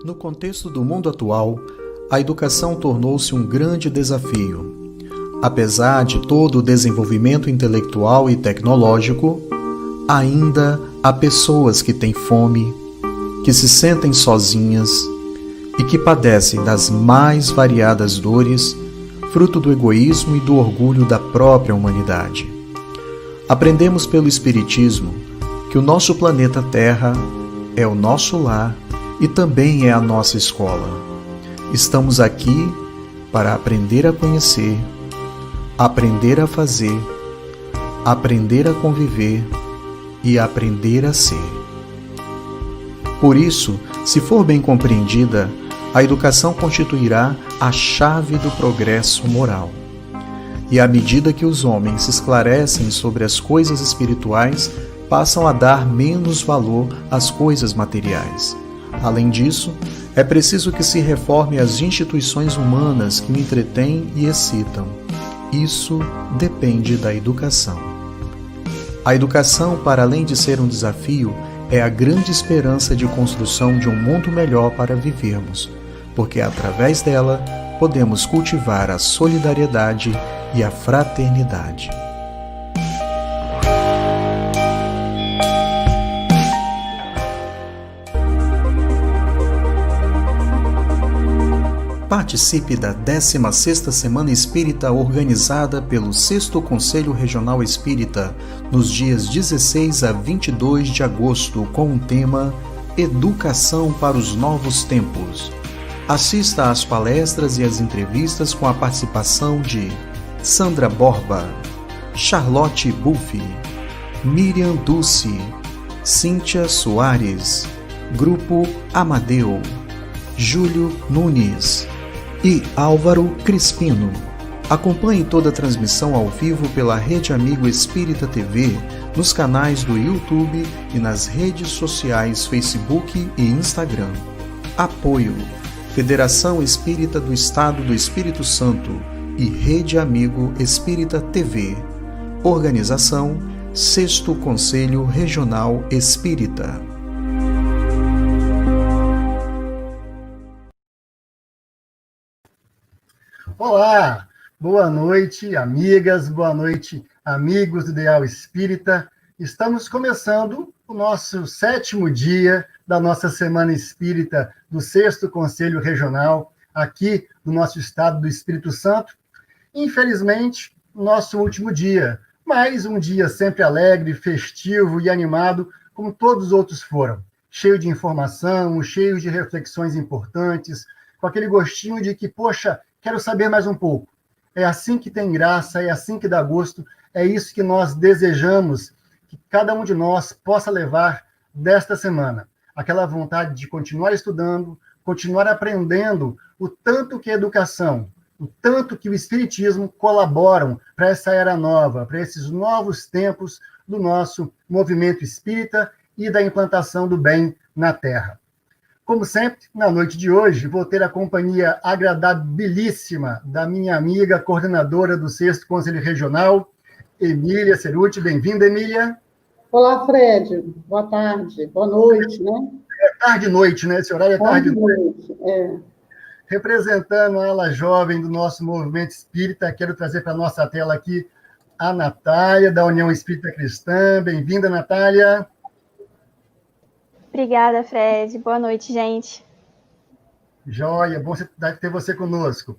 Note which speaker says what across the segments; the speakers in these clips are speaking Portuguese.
Speaker 1: No contexto do mundo atual, a educação tornou-se um grande desafio. Apesar de todo o desenvolvimento intelectual e tecnológico, ainda há pessoas que têm fome, que se sentem sozinhas e que padecem das mais variadas dores, fruto do egoísmo e do orgulho da própria humanidade. Aprendemos pelo Espiritismo que o nosso planeta Terra é o nosso lar e também é a nossa escola. Estamos aqui para aprender a conhecer, aprender a fazer, aprender a conviver e aprender a ser. Por isso, se for bem compreendida, a educação constituirá a chave do progresso moral. E à medida que os homens se esclarecem sobre as coisas espirituais, passam a dar menos valor às coisas materiais. Além disso, é preciso que se reforme as instituições humanas que o entretêm e excitam. Isso depende da educação. A educação, para além de ser um desafio, é a grande esperança de construção de um mundo melhor para vivermos, porque através dela podemos cultivar a solidariedade e a fraternidade. Participe da 16ª Semana Espírita organizada pelo 6º Conselho Regional Espírita nos dias 16 a 22 de agosto com o tema Educação para os Novos Tempos. Assista às palestras e às entrevistas com a participação de Sandra Borba, Charlotte Buffy, Miriam Dulce, Cíntia Soares, Grupo Amadeu, Júlio Nunes e Álvaro Crispino. Acompanhe toda a transmissão ao vivo pela Rede Amigo Espírita TV, nos canais do YouTube e nas redes sociais Facebook e Instagram. Apoio: Federação Espírita do Estado do Espírito Santo e Rede Amigo Espírita TV. Organização: 6º Conselho Regional Espírita.
Speaker 2: Olá, boa noite, amigas, boa noite, amigos do Ideal Espírita. Estamos começando o nosso 7º dia da nossa Semana Espírita do 6º Conselho Regional, aqui do nosso estado do Espírito Santo. Infelizmente, nosso último dia, mas um dia sempre alegre, festivo e animado, como todos os outros foram. Cheio de informação, cheio de reflexões importantes, com aquele gostinho de que, poxa, quero saber mais um pouco. É assim que tem graça, é assim que dá gosto, é isso que nós desejamos que cada um de nós possa levar desta semana. Aquela vontade de continuar estudando, continuar aprendendo o tanto que a educação, o tanto que o Espiritismo colaboram para essa era nova, para esses novos tempos do nosso movimento espírita e da implantação do bem na Terra. Como sempre, na noite de hoje, vou ter a companhia agradabilíssima da minha amiga, coordenadora do 6º Conselho Regional, Emília Cerutti. Bem-vinda, Emília.
Speaker 3: Olá, Fred. Boa tarde. Boa noite, né?
Speaker 2: É tarde e noite, né? Esse horário é tarde e noite.
Speaker 3: É.
Speaker 2: Representando a ala jovem do nosso movimento espírita, quero trazer para a nossa tela aqui a Natália, da União Espírita Cristã. Bem-vinda, Natália.
Speaker 4: Obrigada, Fred. Boa noite, gente.
Speaker 2: Joia, bom ter você conosco.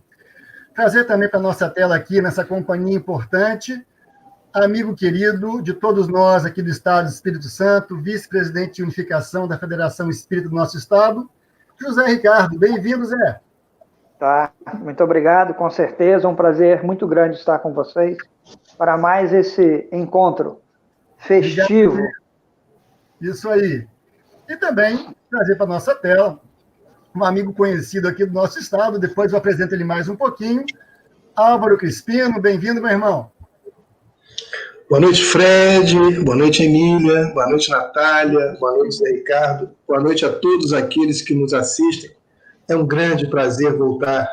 Speaker 2: Trazer também para a nossa tela aqui, nessa companhia importante, amigo querido de todos nós aqui do Estado do Espírito Santo, vice-presidente de unificação da Federação Espírita do nosso Estado, José Ricardo. Bem-vindo, Zé.
Speaker 5: Tá, muito obrigado, com certeza, um prazer muito grande estar com vocês para mais esse encontro festivo.
Speaker 2: Obrigado. Isso aí. E também trazer para a nossa tela um amigo conhecido aqui do nosso estado, depois eu apresento ele mais um pouquinho, Álvaro Crispino. Bem-vindo, meu irmão.
Speaker 6: Boa noite, Fred. Boa noite, Emília. Boa noite, Natália. Boa noite, Zé Ricardo. Boa noite a todos aqueles que nos assistem. É um grande prazer voltar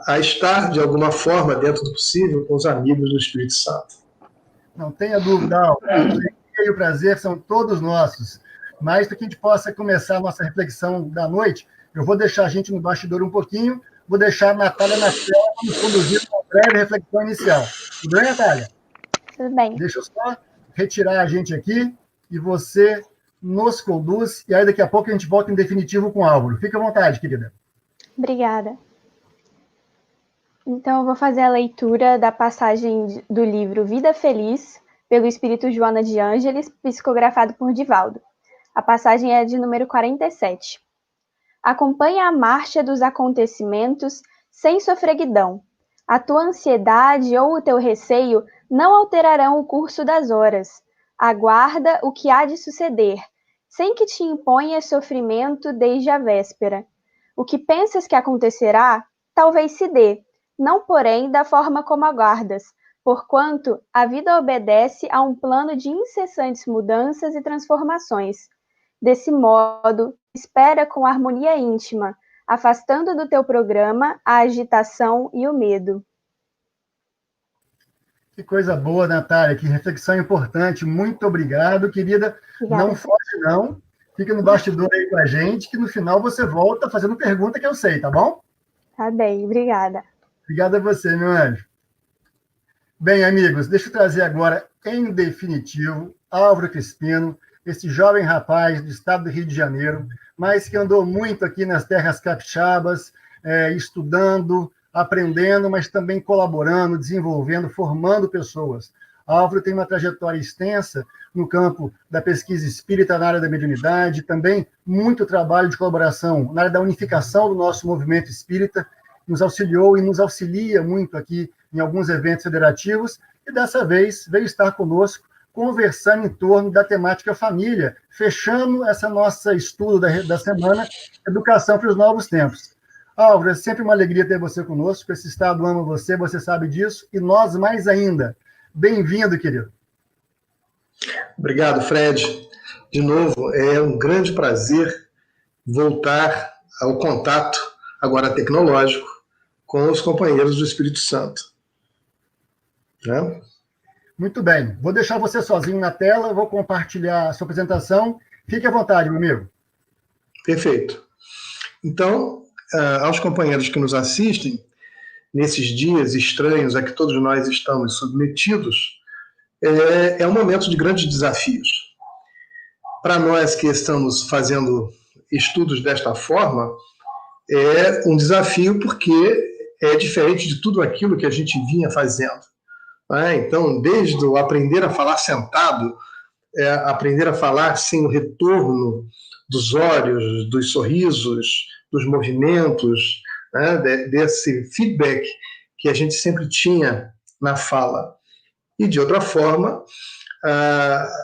Speaker 6: a estar, de alguma forma, dentro do possível, com os amigos do Espírito Santo.
Speaker 2: Não tenha dúvida, Álvaro. O prazer são todos nossos. Mas para que a gente possa começar a nossa reflexão da noite, Eu vou deixar a gente no bastidor um pouquinho, vou deixar a Natália na tela para nos conduzir uma breve reflexão inicial. Tudo bem, Natália?
Speaker 4: Tudo bem.
Speaker 2: Deixa eu só retirar a gente aqui e você nos conduz, e aí daqui a pouco a gente volta em definitivo com o Álvaro. Fique à vontade, querida.
Speaker 4: Obrigada. Então, eu vou fazer a leitura da passagem do livro Vida Feliz, pelo Espírito Joana de Ângeles, psicografado por Divaldo. A passagem é de número 47. Acompanha a marcha dos acontecimentos sem sofreguidão. A tua ansiedade ou o teu receio não alterarão o curso das horas. Aguarda o que há de suceder, sem que te imponha sofrimento desde a véspera. O que pensas que acontecerá, talvez se dê, não porém da forma como aguardas, porquanto a vida obedece a um plano de incessantes mudanças e transformações. Desse modo, espera com harmonia íntima, afastando do teu programa a agitação e o medo.
Speaker 2: Que coisa boa, Natália, que reflexão importante. Muito obrigado, querida.
Speaker 4: Obrigada.
Speaker 2: Não foge, não. Fica no bastidor aí com a gente, que no final você volta fazendo pergunta que eu sei, tá bom?
Speaker 4: Tá bem, obrigada.
Speaker 2: Obrigado a você, meu anjo. Bem, amigos, deixa eu trazer agora, em definitivo, Álvaro Crispino, esse jovem rapaz do estado do Rio de Janeiro, mas que andou muito aqui nas terras capixabas, estudando, aprendendo, mas também colaborando, desenvolvendo, formando pessoas. Álvaro tem uma trajetória extensa no campo da pesquisa espírita, na área da mediunidade, também muito trabalho de colaboração na área da unificação do nosso movimento espírita, nos auxiliou e nos auxilia muito aqui em alguns eventos federativos, e dessa vez veio estar conosco, conversando em torno da temática família, fechando essa nossa estudo da semana, Educação para os Novos Tempos. Álvaro, é sempre uma alegria ter você conosco, esse estado ama você, você sabe disso, e nós mais ainda. Bem-vindo, querido.
Speaker 6: Obrigado, Fred. De novo, é um grande prazer voltar ao contato, agora tecnológico, com os companheiros do Espírito Santo. Né?
Speaker 2: Muito bem. Vou deixar você sozinho na tela, vou compartilhar a sua apresentação. Fique à vontade, meu amigo.
Speaker 6: Perfeito. Então, aos companheiros que nos assistem, nesses dias estranhos a que todos nós estamos submetidos, é um momento de grandes desafios. Para nós que estamos fazendo estudos desta forma, é um desafio porque é diferente de tudo aquilo que a gente vinha fazendo. Então, desde o aprender a falar sentado, aprender a falar sem o retorno dos olhos, dos sorrisos, dos movimentos, né, desse feedback que a gente sempre tinha na fala. E, de outra forma,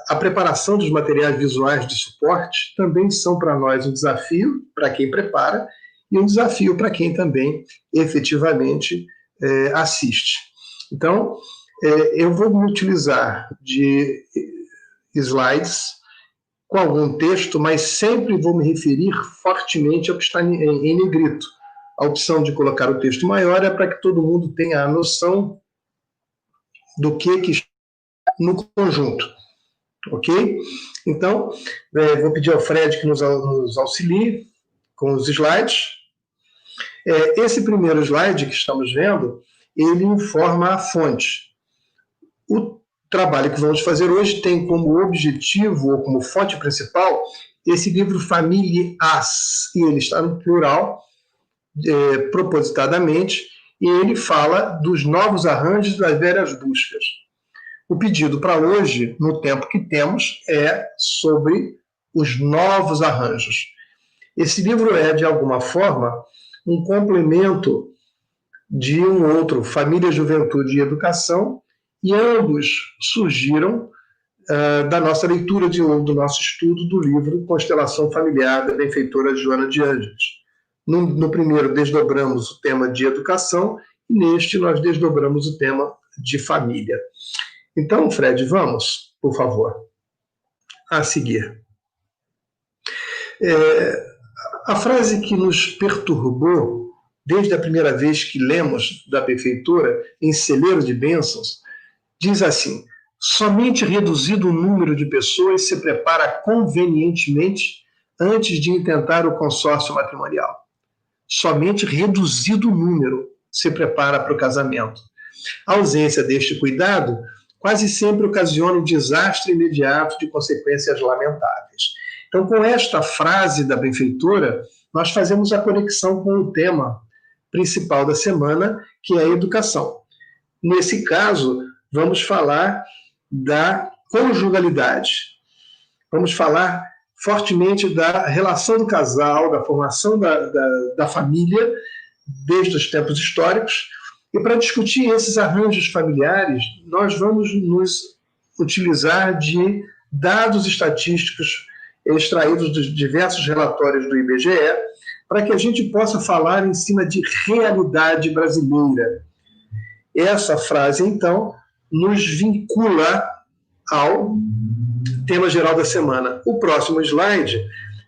Speaker 6: a preparação dos materiais visuais de suporte também são para nós um desafio, para quem prepara, e um desafio para quem também efetivamente assiste. Então, eu vou me utilizar de slides com algum texto, mas sempre vou me referir fortemente ao que está em negrito. A opção de colocar o texto maior é para que todo mundo tenha a noção do que está no conjunto. Ok? Então, vou pedir ao Fred que nos auxilie com os slides. Esse primeiro slide que estamos vendo, ele informa a fonte. O trabalho que vamos fazer hoje tem como objetivo, ou como fonte principal, esse livro Famílias, e ele está no plural, propositadamente, e ele fala dos novos arranjos das velhas buscas. O pedido para hoje, no tempo que temos, é sobre os novos arranjos. Esse livro é, de alguma forma, um complemento de um outro, Família, Juventude e Educação, e ambos surgiram da nossa leitura do nosso estudo do livro Constelação Familiar, da benfeitora Joana de Ângeles. No primeiro, desdobramos o tema de educação, e neste nós desdobramos o tema de família. Então, Fred, vamos, por favor, a seguir. A frase que nos perturbou, desde a primeira vez que lemos da benfeitora, em Celeiro de Bênçãos, diz assim: somente reduzido o número de pessoas se prepara convenientemente antes de intentar o consórcio matrimonial. somente reduzido número se prepara para o casamento. A ausência deste cuidado quase sempre ocasiona um desastre imediato de consequências lamentáveis. Então, com esta frase da benfeitora, nós fazemos a conexão com o tema principal da semana, que é a educação. Nesse caso, vamos falar da conjugalidade. Vamos falar fortemente da relação do casal, da formação da família, desde os tempos históricos. E para discutir esses arranjos familiares, nós vamos nos utilizar de dados estatísticos extraídos dos diversos relatórios do IBGE, para que a gente possa falar em cima de realidade brasileira. Essa frase, então, nos vincula ao tema geral da semana. O próximo slide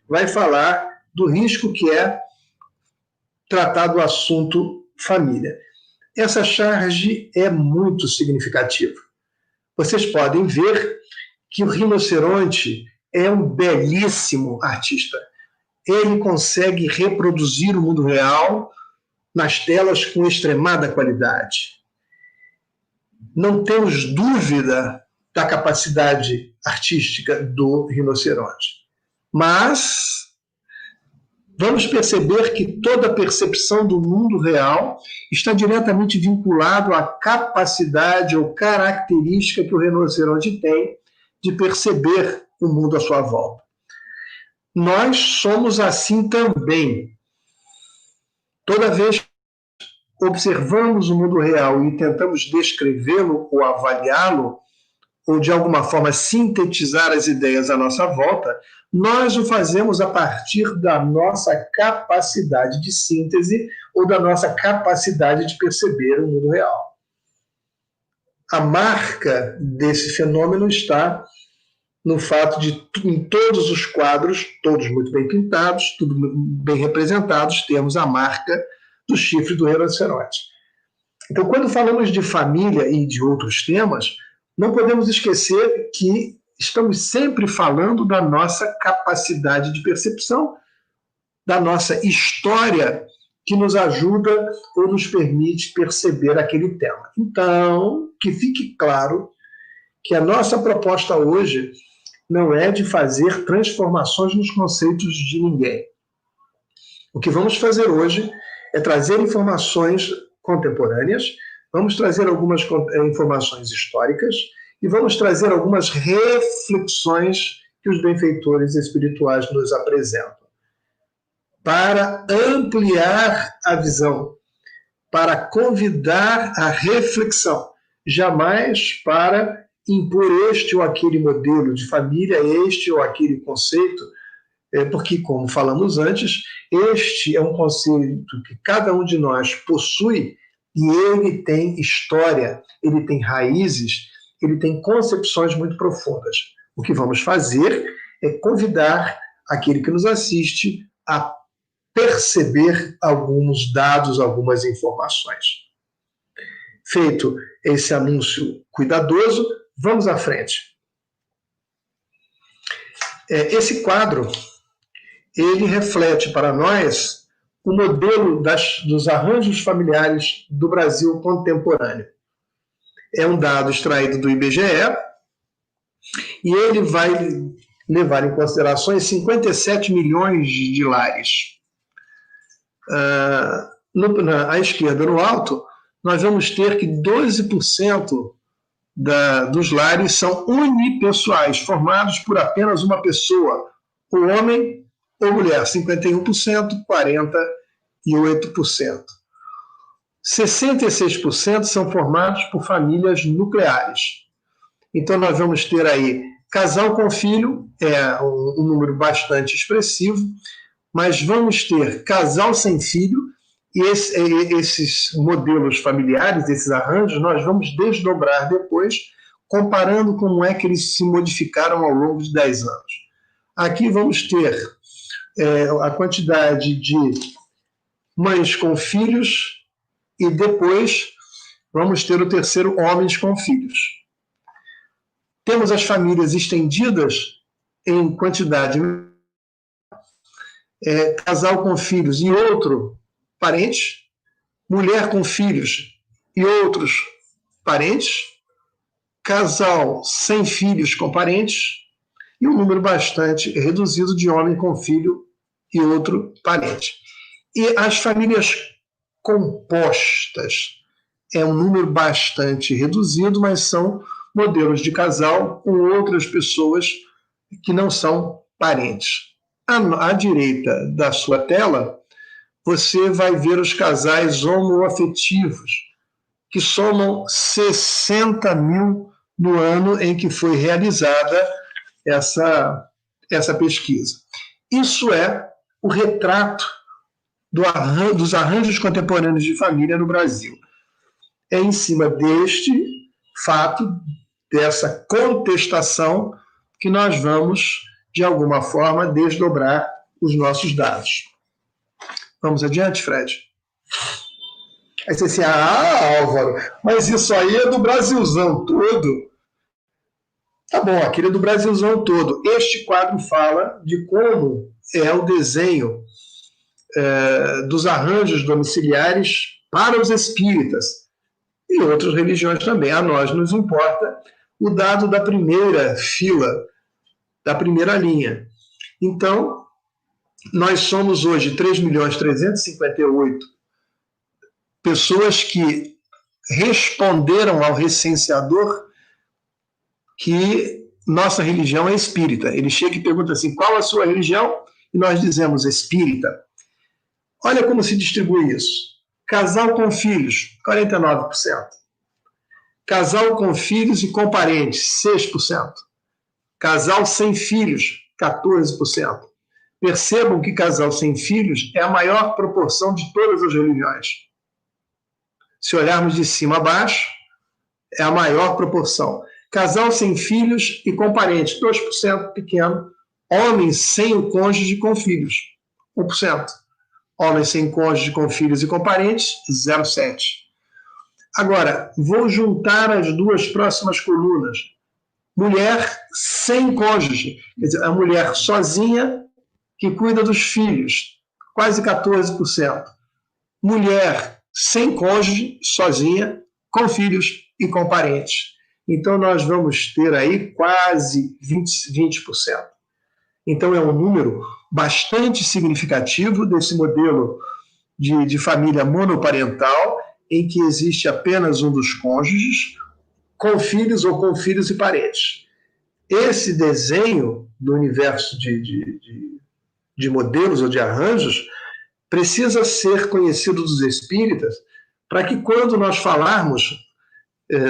Speaker 6: vai falar do risco que é tratar do assunto família. Essa charge é muito significativa. Vocês podem ver que o rinoceronte é um belíssimo artista. Ele consegue reproduzir o mundo real nas telas com extremada qualidade. Não temos dúvida da capacidade artística do rinoceronte. Mas vamos perceber que toda a percepção do mundo real está diretamente vinculado à capacidade ou característica que o rinoceronte tem de perceber o mundo à sua volta. Nós somos assim também. Toda vez que observamos o mundo real e tentamos descrevê-lo ou avaliá-lo, ou de alguma forma sintetizar as ideias à nossa volta, nós o fazemos a partir da nossa capacidade de síntese ou da nossa capacidade de perceber o mundo real. A marca desse fenômeno está no fato de, em todos os quadros, todos muito bem pintados, tudo bem representados, temos a marca do chifre do rinoceronte. Então, quando falamos de família e de outros temas, não podemos esquecer que estamos sempre falando da nossa capacidade de percepção, da nossa história que nos ajuda ou nos permite perceber aquele tema. Então, que fique claro que a nossa proposta hoje não é de fazer transformações nos conceitos de ninguém. O que vamos fazer hoje é trazer informações contemporâneas, vamos trazer algumas informações históricas e vamos trazer algumas reflexões que os benfeitores espirituais nos apresentam, para ampliar a visão, para convidar a reflexão, jamais para impor este ou aquele modelo de família, este ou aquele conceito, porque, como falamos antes, este é um conceito que cada um de nós possui e ele tem história, ele tem raízes, ele tem concepções muito profundas. O que vamos fazer é convidar aquele que nos assiste a perceber alguns dados, algumas informações. Feito esse anúncio cuidadoso, vamos à frente. Esse quadro, ele reflete para nós o modelo dos arranjos familiares do Brasil contemporâneo. É um dado extraído do IBGE e ele vai levar em consideração 57 milhões de lares. À esquerda, no alto, nós vamos ter que 12% dos lares são unipessoais, formados por apenas uma pessoa, o homem ou mulher, 51%, 48%. 66% são formados por famílias nucleares. Então, nós vamos ter aí casal com filho, é um número bastante expressivo, mas vamos ter casal sem filho, e esses modelos familiares, esses arranjos, nós vamos desdobrar depois, comparando como é que eles se modificaram ao longo de 10 anos. Aqui vamos ter a quantidade de mães com filhos e depois vamos ter o terceiro, homens com filhos. Temos as famílias estendidas em quantidade, casal com filhos e outro parentes, mulher com filhos e outros parentes, casal sem filhos com parentes, e um número bastante reduzido de homem com filho e outro parente. E as famílias compostas é um número bastante reduzido, mas são modelos de casal com outras pessoas que não são parentes. À direita da sua tela, você vai ver os casais homoafetivos, que somam 60 mil no ano em que foi realizada essa pesquisa. Isso é o retrato dos arranjos contemporâneos de família no Brasil. É em cima deste fato, dessa contestação, que nós vamos, de alguma forma, desdobrar os nossos dados. Vamos adiante, Fred? Aí você assim, Álvaro, mas isso aí é do Brasilzão todo. Tá bom, aquele é do Brasilzão todo. Este quadro fala de como é o desenho dos arranjos domiciliares para os espíritas e outras religiões também. A nós nos importa o dado da primeira fila, da primeira linha. Então, nós somos hoje 3.358.000 pessoas que responderam ao recenseador que nossa religião é espírita. Ele chega e pergunta assim, qual a sua religião? E nós dizemos espírita. Olha como se distribui isso. Casal com filhos, 49%. Casal com filhos e com parentes, 6%. Casal sem filhos, 14%. Percebam que casal sem filhos é a maior proporção de todas as religiões. Se olharmos de cima a baixo, é a maior proporção. Casal sem filhos e com parentes, 2% pequeno. Homens sem o cônjuge com filhos, 1%. Homens sem cônjuge com filhos e com parentes, 0,7%. Agora, vou juntar as duas próximas colunas. Mulher sem cônjuge, quer dizer, a mulher sozinha que cuida dos filhos, quase 14%. Mulher sem cônjuge, sozinha, com filhos e com parentes. Então, nós vamos ter aí quase 20%. Então, é um número bastante significativo desse modelo de família monoparental, em que existe apenas um dos cônjuges, com filhos ou com filhos e parentes. Esse desenho do universo de modelos ou de arranjos precisa ser conhecido dos espíritas para que, quando nós falarmos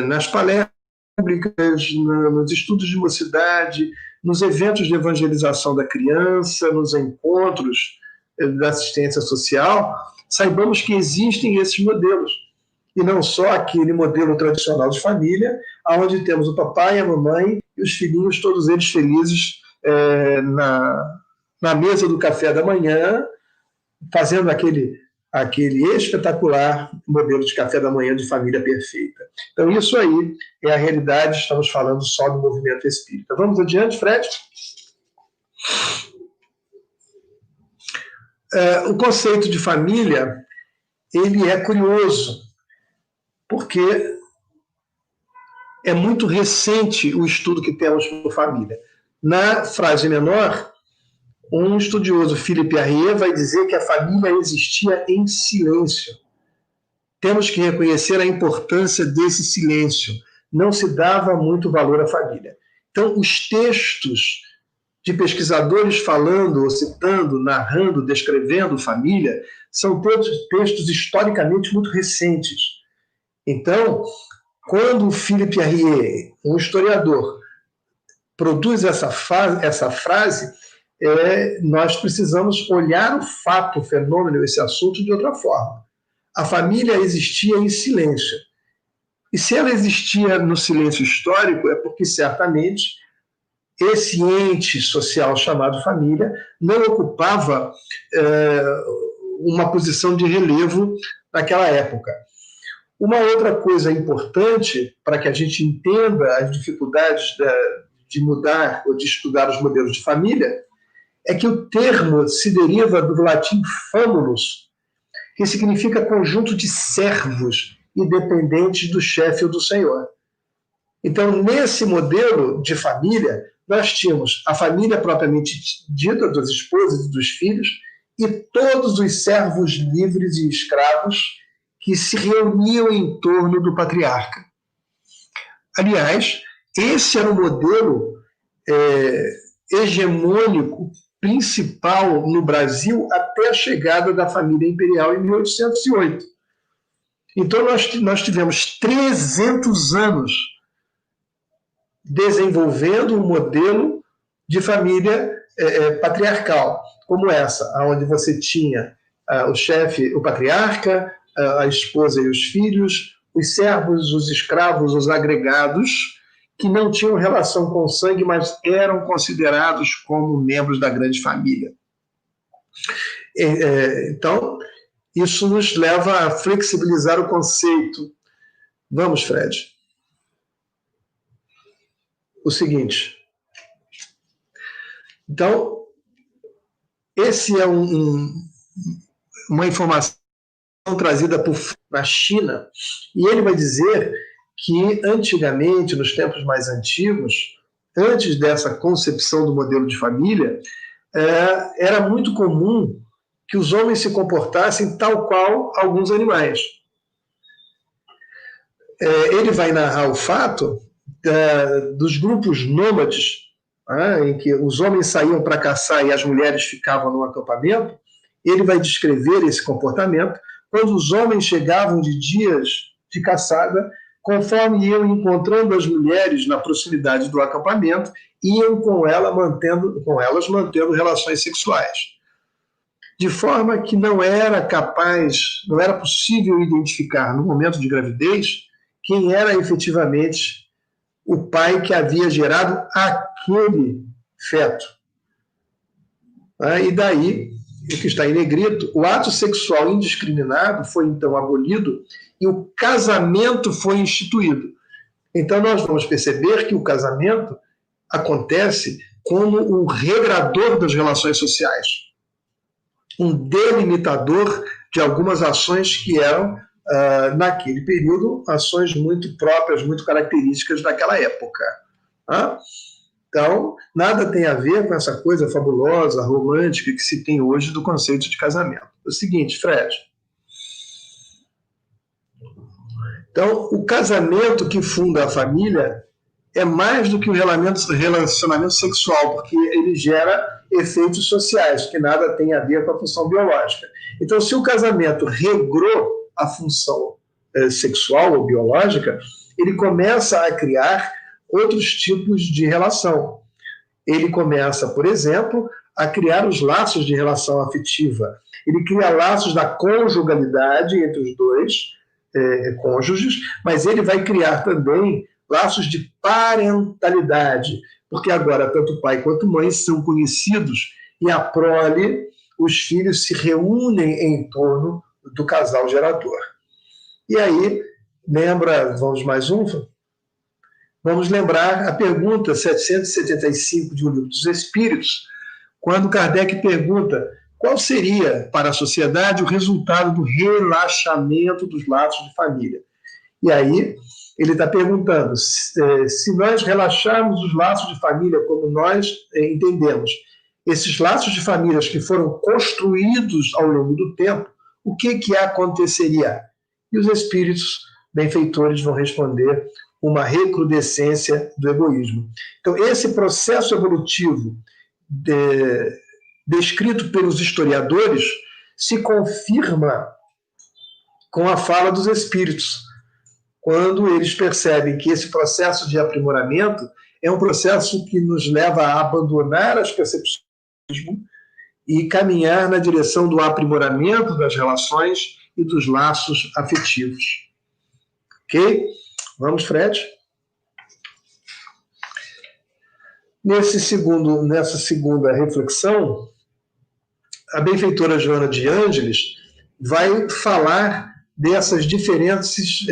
Speaker 6: nas palestras públicas, nos estudos de mocidade, nos eventos de evangelização da criança, nos encontros da assistência social, saibamos que existem esses modelos, e não só aquele modelo tradicional de família, onde temos o papai, a mamãe e os filhinhos, todos eles felizes na mesa do café da manhã, fazendo aquele espetacular modelo de café da manhã de família perfeita. Então, isso aí é a realidade, estamos falando só do movimento espírita. Vamos adiante, Fred? O conceito de família, ele é curioso, porque é muito recente o estudo que temos por família. Na frase menor, um estudioso, Philippe Arrier, vai dizer que a família existia em silêncio. Temos que reconhecer a importância desse silêncio. Não se dava muito valor à família. Então, os textos de pesquisadores falando, ou citando, narrando, descrevendo família, são todos textos historicamente muito recentes. Então, quando o Philippe Arrier, um historiador, produz essa frase, nós precisamos olhar o fato, o fenômeno, esse assunto de outra forma. A família existia em silêncio. E se ela existia no silêncio histórico, é porque, certamente, esse ente social chamado família não ocupava uma posição de relevo naquela época. Uma outra coisa importante, para que a gente entenda as dificuldades de mudar ou de estudar os modelos de família, é que o termo se deriva do latim famulus, que significa conjunto de servos independentes do chefe ou do senhor. Então, nesse modelo de família, nós tínhamos a família propriamente dita, das esposas e dos filhos, e todos os servos livres e escravos que se reuniam em torno do patriarca. Aliás, esse era o modelo hegemônico principal no Brasil até a chegada da família imperial em 1808. Então, nós tivemos 300 anos desenvolvendo um modelo de família patriarcal, como essa, onde você tinha o chefe, o patriarca, a esposa e os filhos, os servos, os escravos, os agregados, que não tinham relação com sangue, mas eram considerados como membros da grande família. Então, isso nos leva a flexibilizar o conceito. Vamos, Fred. O seguinte. Então, esse é uma informação trazida por na China, e ele vai dizer que antigamente, nos tempos mais antigos, antes dessa concepção do modelo de família, era muito comum que os homens se comportassem tal qual alguns animais. Ele vai narrar o fato dos grupos nômades, em que os homens saíam para caçar e as mulheres ficavam no acampamento. Ele vai descrever esse comportamento quando os homens chegavam de dias de caçada, conforme iam encontrando as mulheres na proximidade do acampamento, iam com elas mantendo relações sexuais. De forma que não era possível identificar no momento de gravidez quem era efetivamente o pai que havia gerado aquele feto. E daí, o que está em negrito, o ato sexual indiscriminado foi então abolido e o casamento foi instituído. Então nós vamos perceber que o casamento acontece como um regrador das relações sociais, um delimitador de algumas ações que eram, naquele período, ações muito próprias, muito características daquela época. Então, nada tem a ver com essa coisa fabulosa, romântica que se tem hoje do conceito de casamento. É o seguinte, Fred. Então, o casamento que funda a família é mais do que um relacionamento sexual, porque ele gera efeitos sociais, que nada tem a ver com a função biológica. Então, se o casamento regrou a função sexual ou biológica, ele começa a criar outros tipos de relação. Ele começa, por exemplo, a criar os laços de relação afetiva. Ele cria laços da conjugalidade entre os dois cônjuges, mas ele vai criar também laços de parentalidade, porque agora tanto pai quanto mãe são conhecidos e a prole, os filhos se reúnem em torno do casal gerador. E aí, vamos mais um? Vamos lembrar a pergunta 775 de O Livro dos Espíritos, quando Kardec pergunta qual seria para a sociedade o resultado do relaxamento dos laços de família. E aí, ele está perguntando se nós relaxarmos os laços de família como nós entendemos, esses laços de famílias que foram construídos ao longo do tempo, o que aconteceria? E os espíritos benfeitores vão responder uma recrudescência do egoísmo. Então, esse processo evolutivo descrito pelos historiadores se confirma com a fala dos espíritos, quando eles percebem que esse processo de aprimoramento é um processo que nos leva a abandonar as percepções e caminhar na direção do aprimoramento das relações e dos laços afetivos. Ok? Vamos, Fred? Nessa segunda reflexão, a benfeitora Joana de Ângeles vai falar dessas diferentes,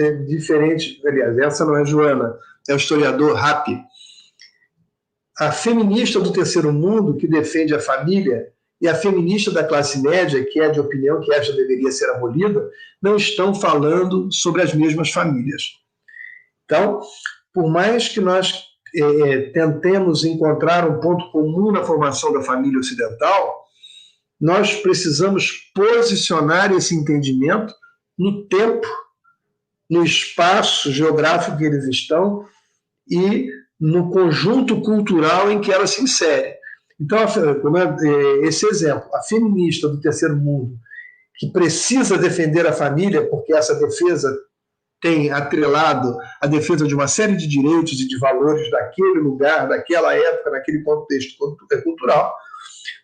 Speaker 6: aliás, essa não é Joana, é o historiador Rappi, a feminista do terceiro mundo que defende a família e a feminista da classe média, que é de opinião que esta deveria ser abolida, não estão falando sobre as mesmas famílias. Então, por mais que nós tentemos encontrar um ponto comum na formação da família ocidental, nós precisamos posicionar esse entendimento no tempo, no espaço geográfico que eles estão e no conjunto cultural em que ela se insere. Então, esse exemplo, a feminista do terceiro mundo, que precisa defender a família, porque essa defesa tem atrelado a defesa de uma série de direitos e de valores daquele lugar, daquela época, naquele contexto cultural.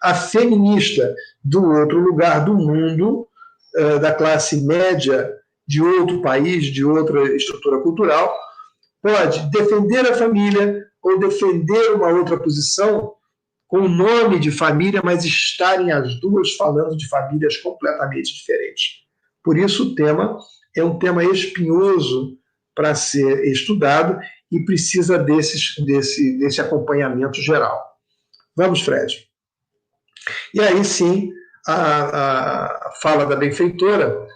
Speaker 6: A feminista do outro lugar do mundo, da classe média, de outro país, de outra estrutura cultural, pode defender a família ou defender uma outra posição com o nome de família, mas estarem as duas falando de famílias completamente diferentes. Por isso o tema é um tema espinhoso para ser estudado e precisa desse acompanhamento geral. Vamos, Fred. E aí sim, a fala da benfeitora,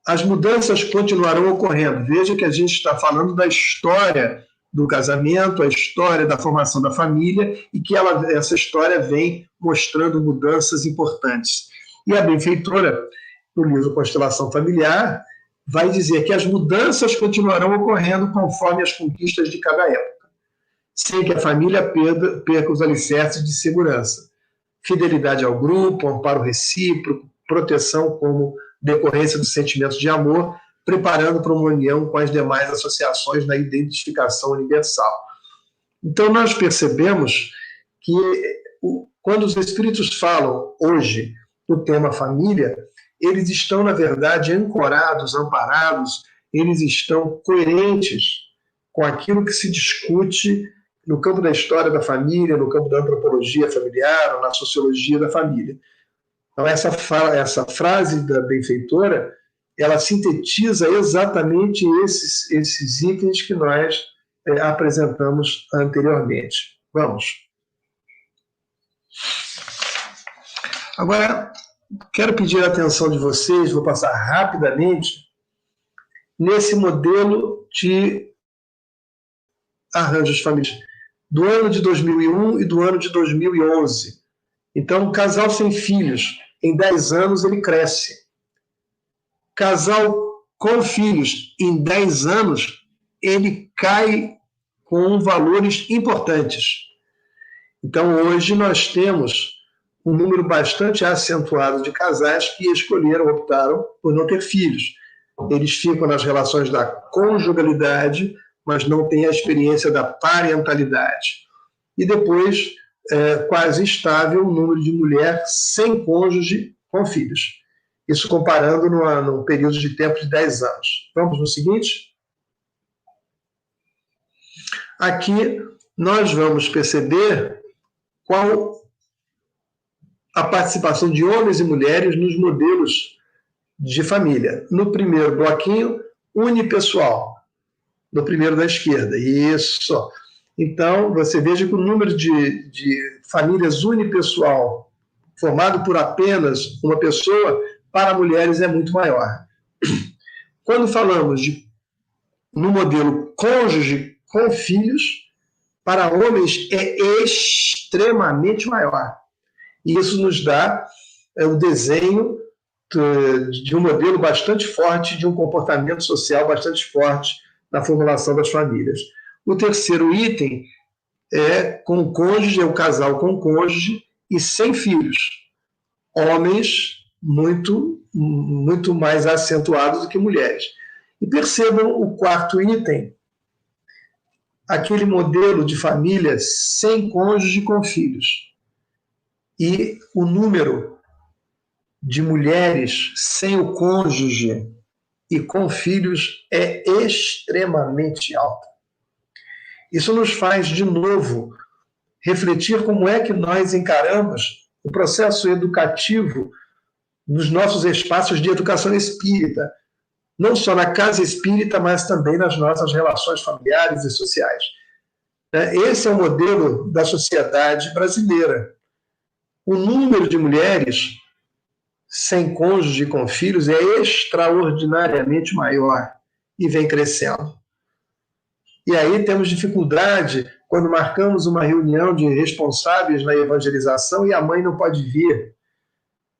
Speaker 6: as mudanças continuarão ocorrendo. Veja que a gente está falando da história do casamento, a história da formação da família, e que essa história vem mostrando mudanças importantes. E a benfeitora, no livro Constelação Familiar, vai dizer que as mudanças continuarão ocorrendo conforme as conquistas de cada época, sem que a família perca os alicerces de segurança. Fidelidade ao grupo, amparo recíproco, proteção como decorrência dos sentimentos de amor, preparando para uma união com as demais associações na identificação universal. Então, nós percebemos que quando os espíritos falam hoje do tema família, eles estão, na verdade, ancorados, amparados, eles estão coerentes com aquilo que se discute no campo da história da família, no campo da antropologia familiar, ou na sociologia da família. Então, essa frase da benfeitora, ela sintetiza exatamente esses itens que nós apresentamos anteriormente. Vamos. Agora, quero pedir a atenção de vocês, vou passar rapidamente, nesse modelo de arranjos familiares do ano de 2001 e do ano de 2011. Então, um casal sem filhos, em 10 anos ele cresce. Casal com filhos, em 10 anos, ele cai com valores importantes. Então, hoje nós temos um número bastante acentuado de casais que optaram por não ter filhos. Eles ficam nas relações da conjugalidade, mas não têm a experiência da parentalidade. E depois, quase estável o número de mulher sem cônjuge com filhos. Isso comparando num período de tempo de 10 anos. Vamos no seguinte? Aqui nós vamos perceber qual a participação de homens e mulheres nos modelos de família. No primeiro bloquinho, unipessoal. No primeiro da esquerda. Isso. Então, você veja que o número de famílias unipessoal formado por apenas uma pessoa, para mulheres é muito maior. Quando falamos no modelo cônjuge com filhos, para homens é extremamente maior. E isso nos dá o desenho de um modelo bastante forte, de um comportamento social bastante forte na formulação das famílias. O terceiro item é com cônjuge, é o casal com cônjuge e sem filhos. Homens muito mais acentuados do que mulheres. E percebam o quarto item, aquele modelo de família sem cônjuge com filhos. E o número de mulheres sem o cônjuge e com filhos é extremamente alto. Isso nos faz, de novo, refletir como é que nós encaramos o processo educativo nos nossos espaços de educação espírita, não só na casa espírita, mas também nas nossas relações familiares e sociais. Esse é o modelo da sociedade brasileira. o número de mulheres sem cônjuge e com filhos é extraordinariamente maior e vem crescendo. E aí temos dificuldade quando marcamos uma reunião de responsáveis na evangelização e a mãe não pode vir.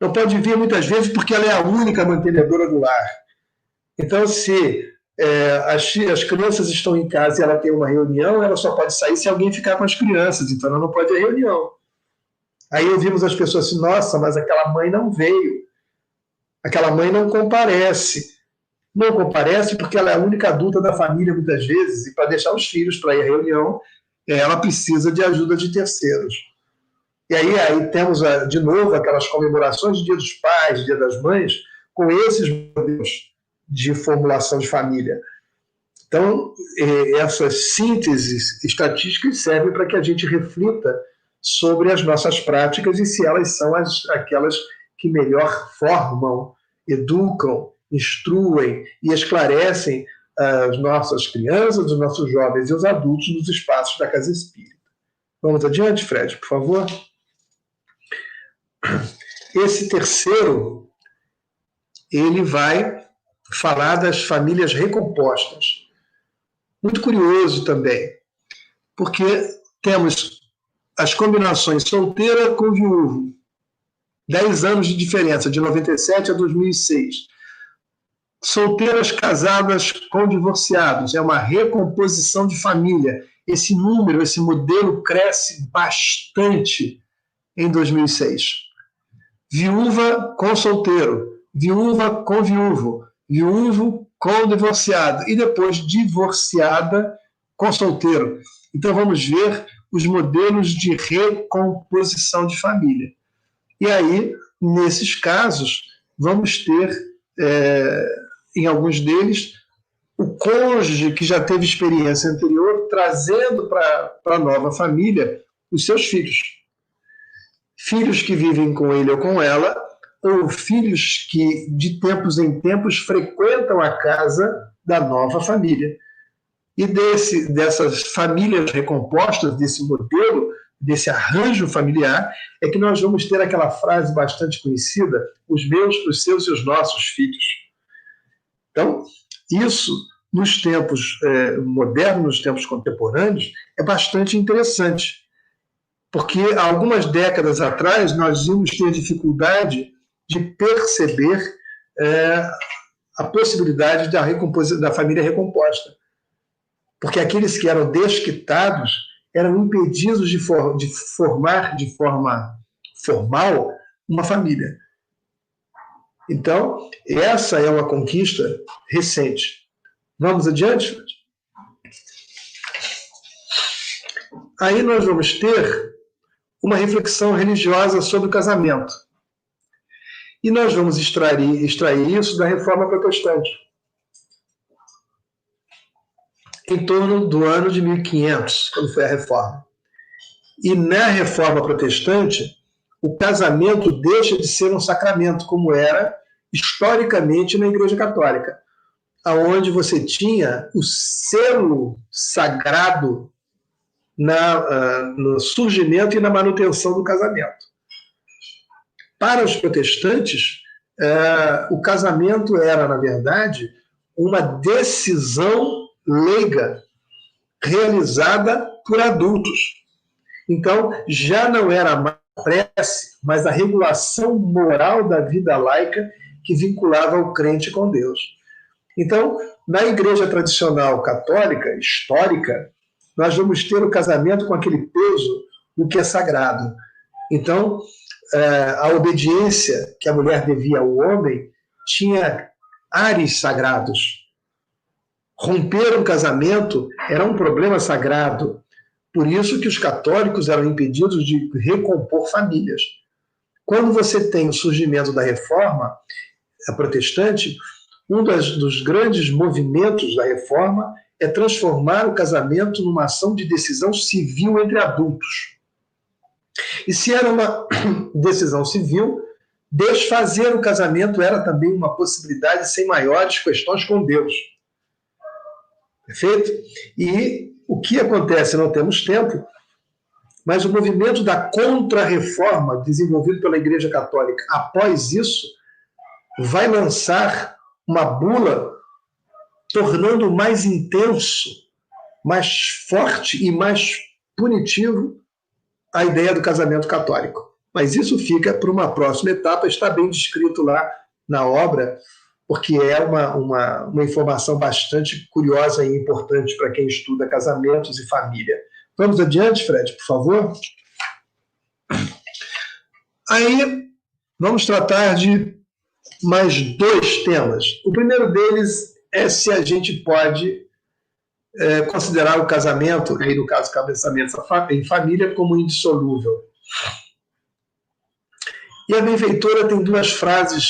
Speaker 6: Não pode vir muitas vezes porque ela é a única mantenedora do lar. Então, se as crianças estão em casa e ela tem uma reunião, ela só pode sair se alguém ficar com as crianças, então ela não pode ir à reunião. Aí ouvimos as pessoas assim, nossa, mas aquela mãe não veio, aquela mãe não comparece. Não comparece porque ela é a única adulta da família muitas vezes, e para deixar os filhos para ir à reunião, ela precisa de ajuda de terceiros. E aí temos de novo aquelas comemorações de Dia dos Pais, Dia das Mães, com esses modelos de formulação de família. Então, essas sínteses estatísticas servem para que a gente reflita sobre as nossas práticas e se elas são aquelas que melhor formam, educam, instruem e esclarecem as nossas crianças, os nossos jovens e os adultos nos espaços da Casa Espírita. Vamos adiante, Fred, por favor. Esse terceiro, ele vai falar das famílias recompostas. Muito curioso também, porque temos as combinações solteira com viúvo, 10 anos de diferença, de 97 a 2006. Solteiras casadas com divorciados, é uma recomposição de família. Esse número, esse modelo cresce bastante em 2006. Viúva com solteiro, viúva com viúvo, viúvo com divorciado e depois divorciada com solteiro. Então vamos ver os modelos de recomposição de família. E aí, nesses casos, vamos ter, em alguns deles, o cônjuge que já teve experiência anterior trazendo para a nova família os seus filhos. Filhos que vivem com ele ou com ela, ou filhos que, de tempos em tempos, frequentam a casa da nova família. E dessas famílias recompostas, desse modelo, desse arranjo familiar, é que nós vamos ter aquela frase bastante conhecida, os meus, os seus e os nossos filhos. Então, isso, nos tempos modernos, nos tempos contemporâneos, é bastante interessante, porque há algumas décadas atrás nós íamos ter dificuldade de perceber a possibilidade da família recomposta. Porque aqueles que eram desquitados eram impedidos de formar de forma formal uma família. Então, essa é uma conquista recente. Vamos adiante? Aí nós vamos ter uma reflexão religiosa sobre o casamento. E nós vamos extrair isso da Reforma Protestante. Em torno do ano de 1500, quando foi a Reforma. E na Reforma Protestante, o casamento deixa de ser um sacramento, como era historicamente na Igreja Católica, onde você tinha o selo sagrado no surgimento e na manutenção do casamento. Para os protestantes, o casamento era, na verdade, uma decisão leiga, realizada por adultos. Então, já não era mais a prece, mas a regulação moral da vida laica que vinculava o crente com Deus. Então, na igreja tradicional católica, histórica, nós vamos ter o casamento com aquele peso do que é sagrado. Então, a obediência que a mulher devia ao homem tinha ares sagrados. Romper um casamento era um problema sagrado. Por isso que os católicos eram impedidos de recompor famílias. Quando você tem o surgimento da Reforma protestante, um dos grandes movimentos da Reforma é transformar o casamento numa ação de decisão civil entre adultos. E se era uma decisão civil, desfazer o casamento era também uma possibilidade sem maiores questões com Deus. Perfeito? E o que acontece? Não temos tempo, mas o movimento da Contra-Reforma, desenvolvido pela Igreja Católica, após isso, vai lançar uma bula tornando mais intenso, mais forte e mais punitivo a ideia do casamento católico. Mas isso fica para uma próxima etapa, está bem descrito lá na obra, porque é uma informação bastante curiosa e importante para quem estuda casamentos e família. Vamos adiante, Fred, por favor? Aí, vamos tratar de mais 2 temas. O primeiro deles é se a gente pode considerar o casamento, aí no caso, casamento em família, como indissolúvel. E a benfeitora tem 2 frases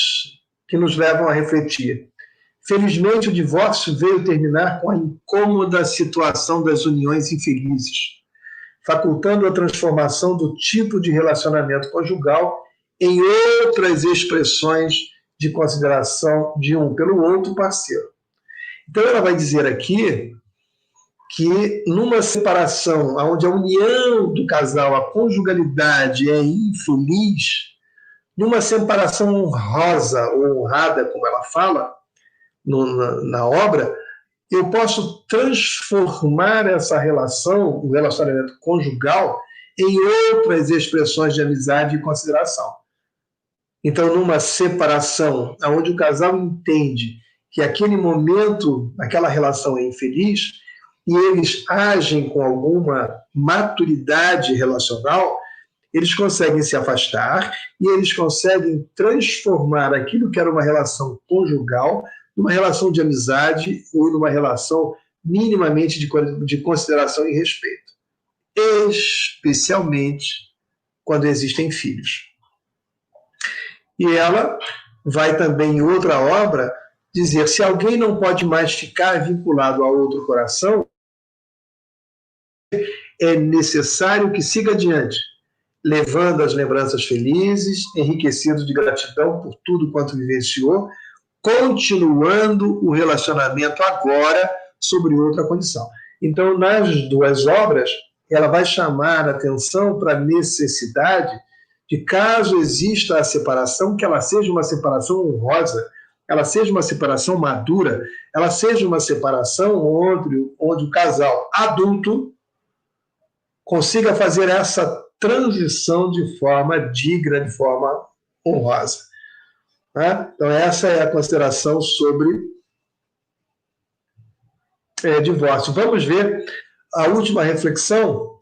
Speaker 6: que nos levam a refletir. Felizmente, o divórcio veio terminar com a incômoda situação das uniões infelizes, facultando a transformação do tipo de relacionamento conjugal em outras expressões de consideração de um pelo outro parceiro. Então, ela vai dizer aqui que numa separação onde a união do casal, a conjugalidade é infeliz, numa separação honrosa ou honrada, como ela fala na obra, eu posso transformar essa relação, o relacionamento conjugal, em outras expressões de amizade e consideração. Então, numa separação onde o casal entende que aquele momento, aquela relação é infeliz, e eles agem com alguma maturidade relacional, eles conseguem se afastar e eles conseguem transformar aquilo que era uma relação conjugal numa relação de amizade ou numa relação minimamente de consideração e respeito, especialmente quando existem filhos. E ela vai também, em outra obra, dizer: se alguém não pode mais ficar vinculado a outro coração, é necessário que siga adiante, levando as lembranças felizes, enriquecido de gratidão por tudo quanto vivenciou, continuando o relacionamento agora sobre outra condição. Então, nas 2 obras, ela vai chamar a atenção para a necessidade de, caso exista a separação, que ela seja uma separação honrosa, ela seja uma separação madura, ela seja uma separação onde o casal adulto consiga fazer essa transição de forma digna, de forma honrosa. Né? Então, essa é a consideração sobre divórcio. Vamos ver a última reflexão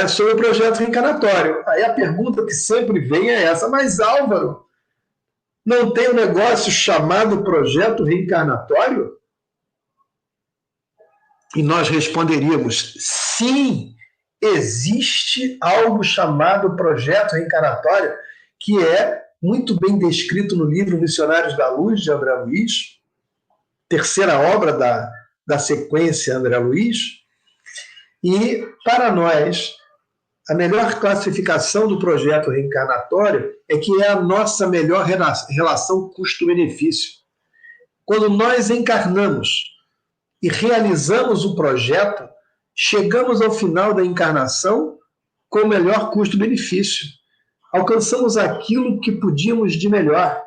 Speaker 6: sobre o projeto reencarnatório. Aí a pergunta que sempre vem é essa: mas Álvaro, não tem um negócio chamado projeto reencarnatório? E nós responderíamos: sim, existe algo chamado projeto reencarnatório, que é muito bem descrito no livro Missionários da Luz, de André Luiz, terceira obra da sequência André Luiz. E, para nós, a melhor classificação do projeto reencarnatório é que é a nossa melhor relação custo-benefício. Quando nós encarnamos e realizamos o projeto, chegamos ao final da encarnação com o melhor custo-benefício. Alcançamos aquilo que podíamos de melhor,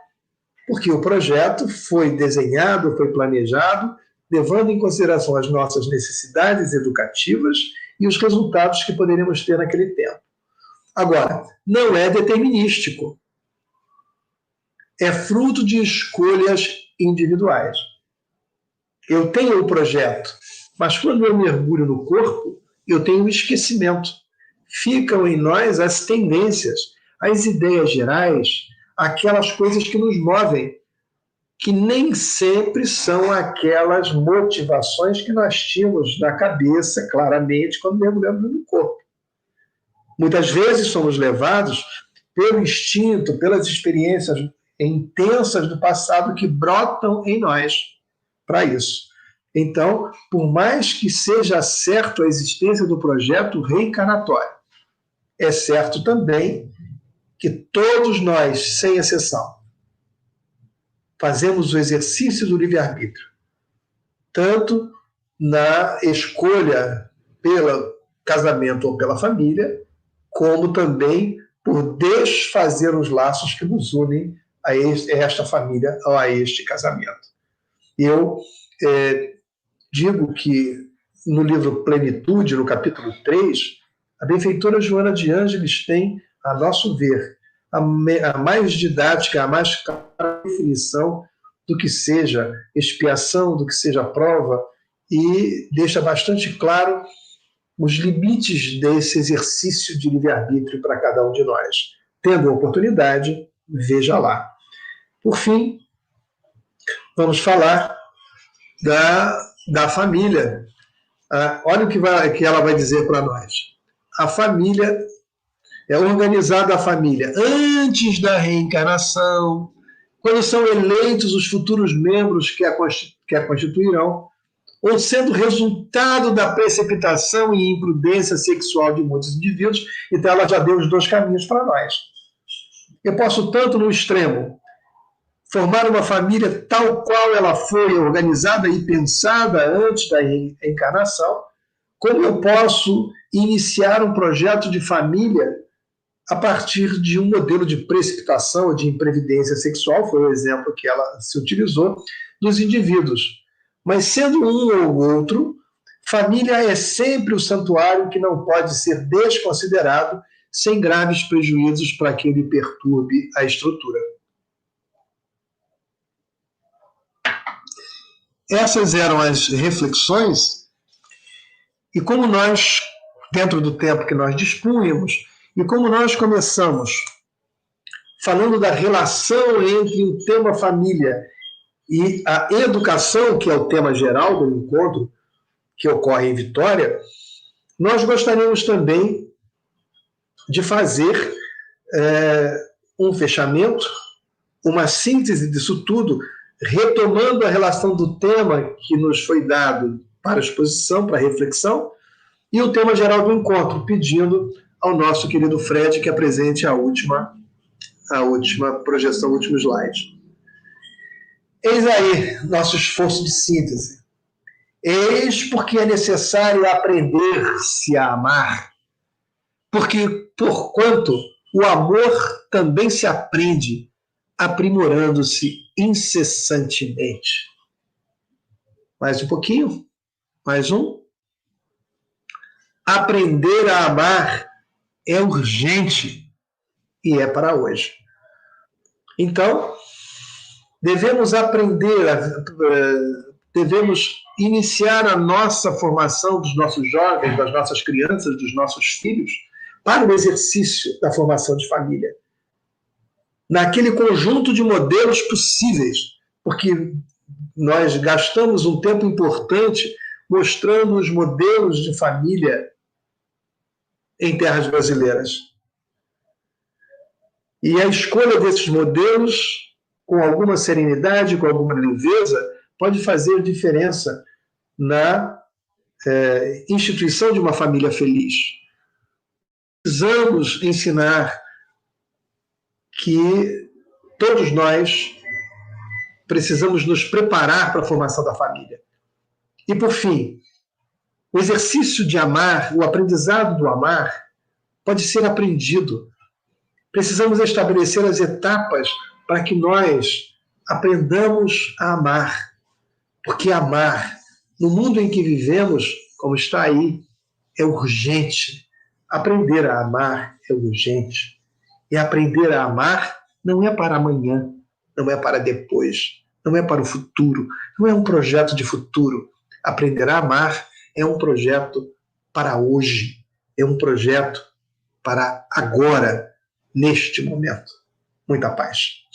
Speaker 6: porque o projeto foi desenhado, foi planejado, levando em consideração as nossas necessidades educativas e os resultados que poderíamos ter naquele tempo. Agora, não é determinístico. É fruto de escolhas individuais. Eu tenho o projeto, mas quando eu mergulho no corpo, eu tenho um esquecimento. Ficam em nós as tendências, as ideias gerais, aquelas coisas que nos movem, que nem sempre são aquelas motivações que nós tínhamos na cabeça, claramente, quando mergulhamos no corpo. Muitas vezes somos levados pelo instinto, pelas experiências intensas do passado que brotam em nós para isso. Então, por mais que seja certo a existência do projeto reencarnatório, é certo também que todos nós, sem exceção, fazemos o exercício do livre-arbítrio, tanto na escolha casamento ou pela família, como também por desfazer os laços que nos unem a esta família ou a este casamento. Eu digo que no livro Plenitude, no capítulo 3, a benfeitora Joana de Ângeles tem, a nosso ver, a mais didática, a mais clara definição do que seja expiação, do que seja prova, e deixa bastante claro os limites desse exercício de livre-arbítrio para cada um de nós. Tendo a oportunidade, veja lá. Por fim, vamos falar da família. Olha o que ela vai dizer para nós. A família é organizada, a família antes da reencarnação, quando são eleitos os futuros membros que a constituirão, ou sendo resultado da precipitação e imprudência sexual de muitos indivíduos. Então ela já deu os dois caminhos para nós. Eu posso tanto no extremo formar uma família tal qual ela foi organizada e pensada antes da reencarnação, como eu posso iniciar um projeto de família a partir de um modelo de precipitação ou de imprevidência sexual, foi o exemplo que ela se utilizou, dos indivíduos. Mas sendo um ou outro, família é sempre o santuário que não pode ser desconsiderado sem graves prejuízos para que ele perturbe a estrutura. Essas eram as reflexões, e como nós, dentro do tempo que nós dispunhamos, e como nós começamos falando da relação entre o tema família e a educação, que é o tema geral do encontro que ocorre em Vitória, nós gostaríamos também de fazer um fechamento, uma síntese disso tudo, retomando a relação do tema que nos foi dado para exposição, para reflexão, e o tema geral do encontro, pedindo ao nosso querido Fred que apresente a última projeção, o último slide. Eis aí nosso esforço de síntese. Eis porque é necessário aprender-se a amar, porque, porquanto, o amor também se aprende aprimorando-se incessantemente. Mais um pouquinho? Mais um? Aprender a amar é urgente e é para hoje. Então, devemos devemos iniciar a nossa formação dos nossos jovens, das nossas crianças, dos nossos filhos, para o exercício da formação de família. Naquele conjunto de modelos possíveis, porque nós gastamos um tempo importante mostrando os modelos de família em terras brasileiras. E a escolha desses modelos, com alguma serenidade, com alguma leveza, pode fazer diferença na instituição de uma família feliz. Precisamos ensinar que todos nós precisamos nos preparar para a formação da família. E, por fim, o exercício de amar, o aprendizado do amar, pode ser aprendido. Precisamos estabelecer as etapas para que nós aprendamos a amar. Porque amar, no mundo em que vivemos, como está aí, é urgente. Aprender a amar é urgente. E aprender a amar não é para amanhã, não é para depois, não é para o futuro, não é um projeto de futuro. Aprender a amar é um projeto para hoje, é um projeto para agora, neste momento. Muita paz.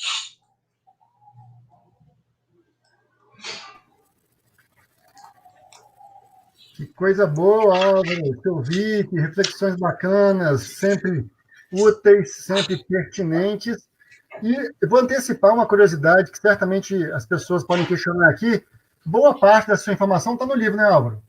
Speaker 2: Que coisa boa, Álvaro, te ouvir, que reflexões bacanas, sempre úteis, sempre pertinentes. E eu vou antecipar uma curiosidade que certamente as pessoas podem questionar aqui. Boa parte da sua informação está no livro, né, Álvaro?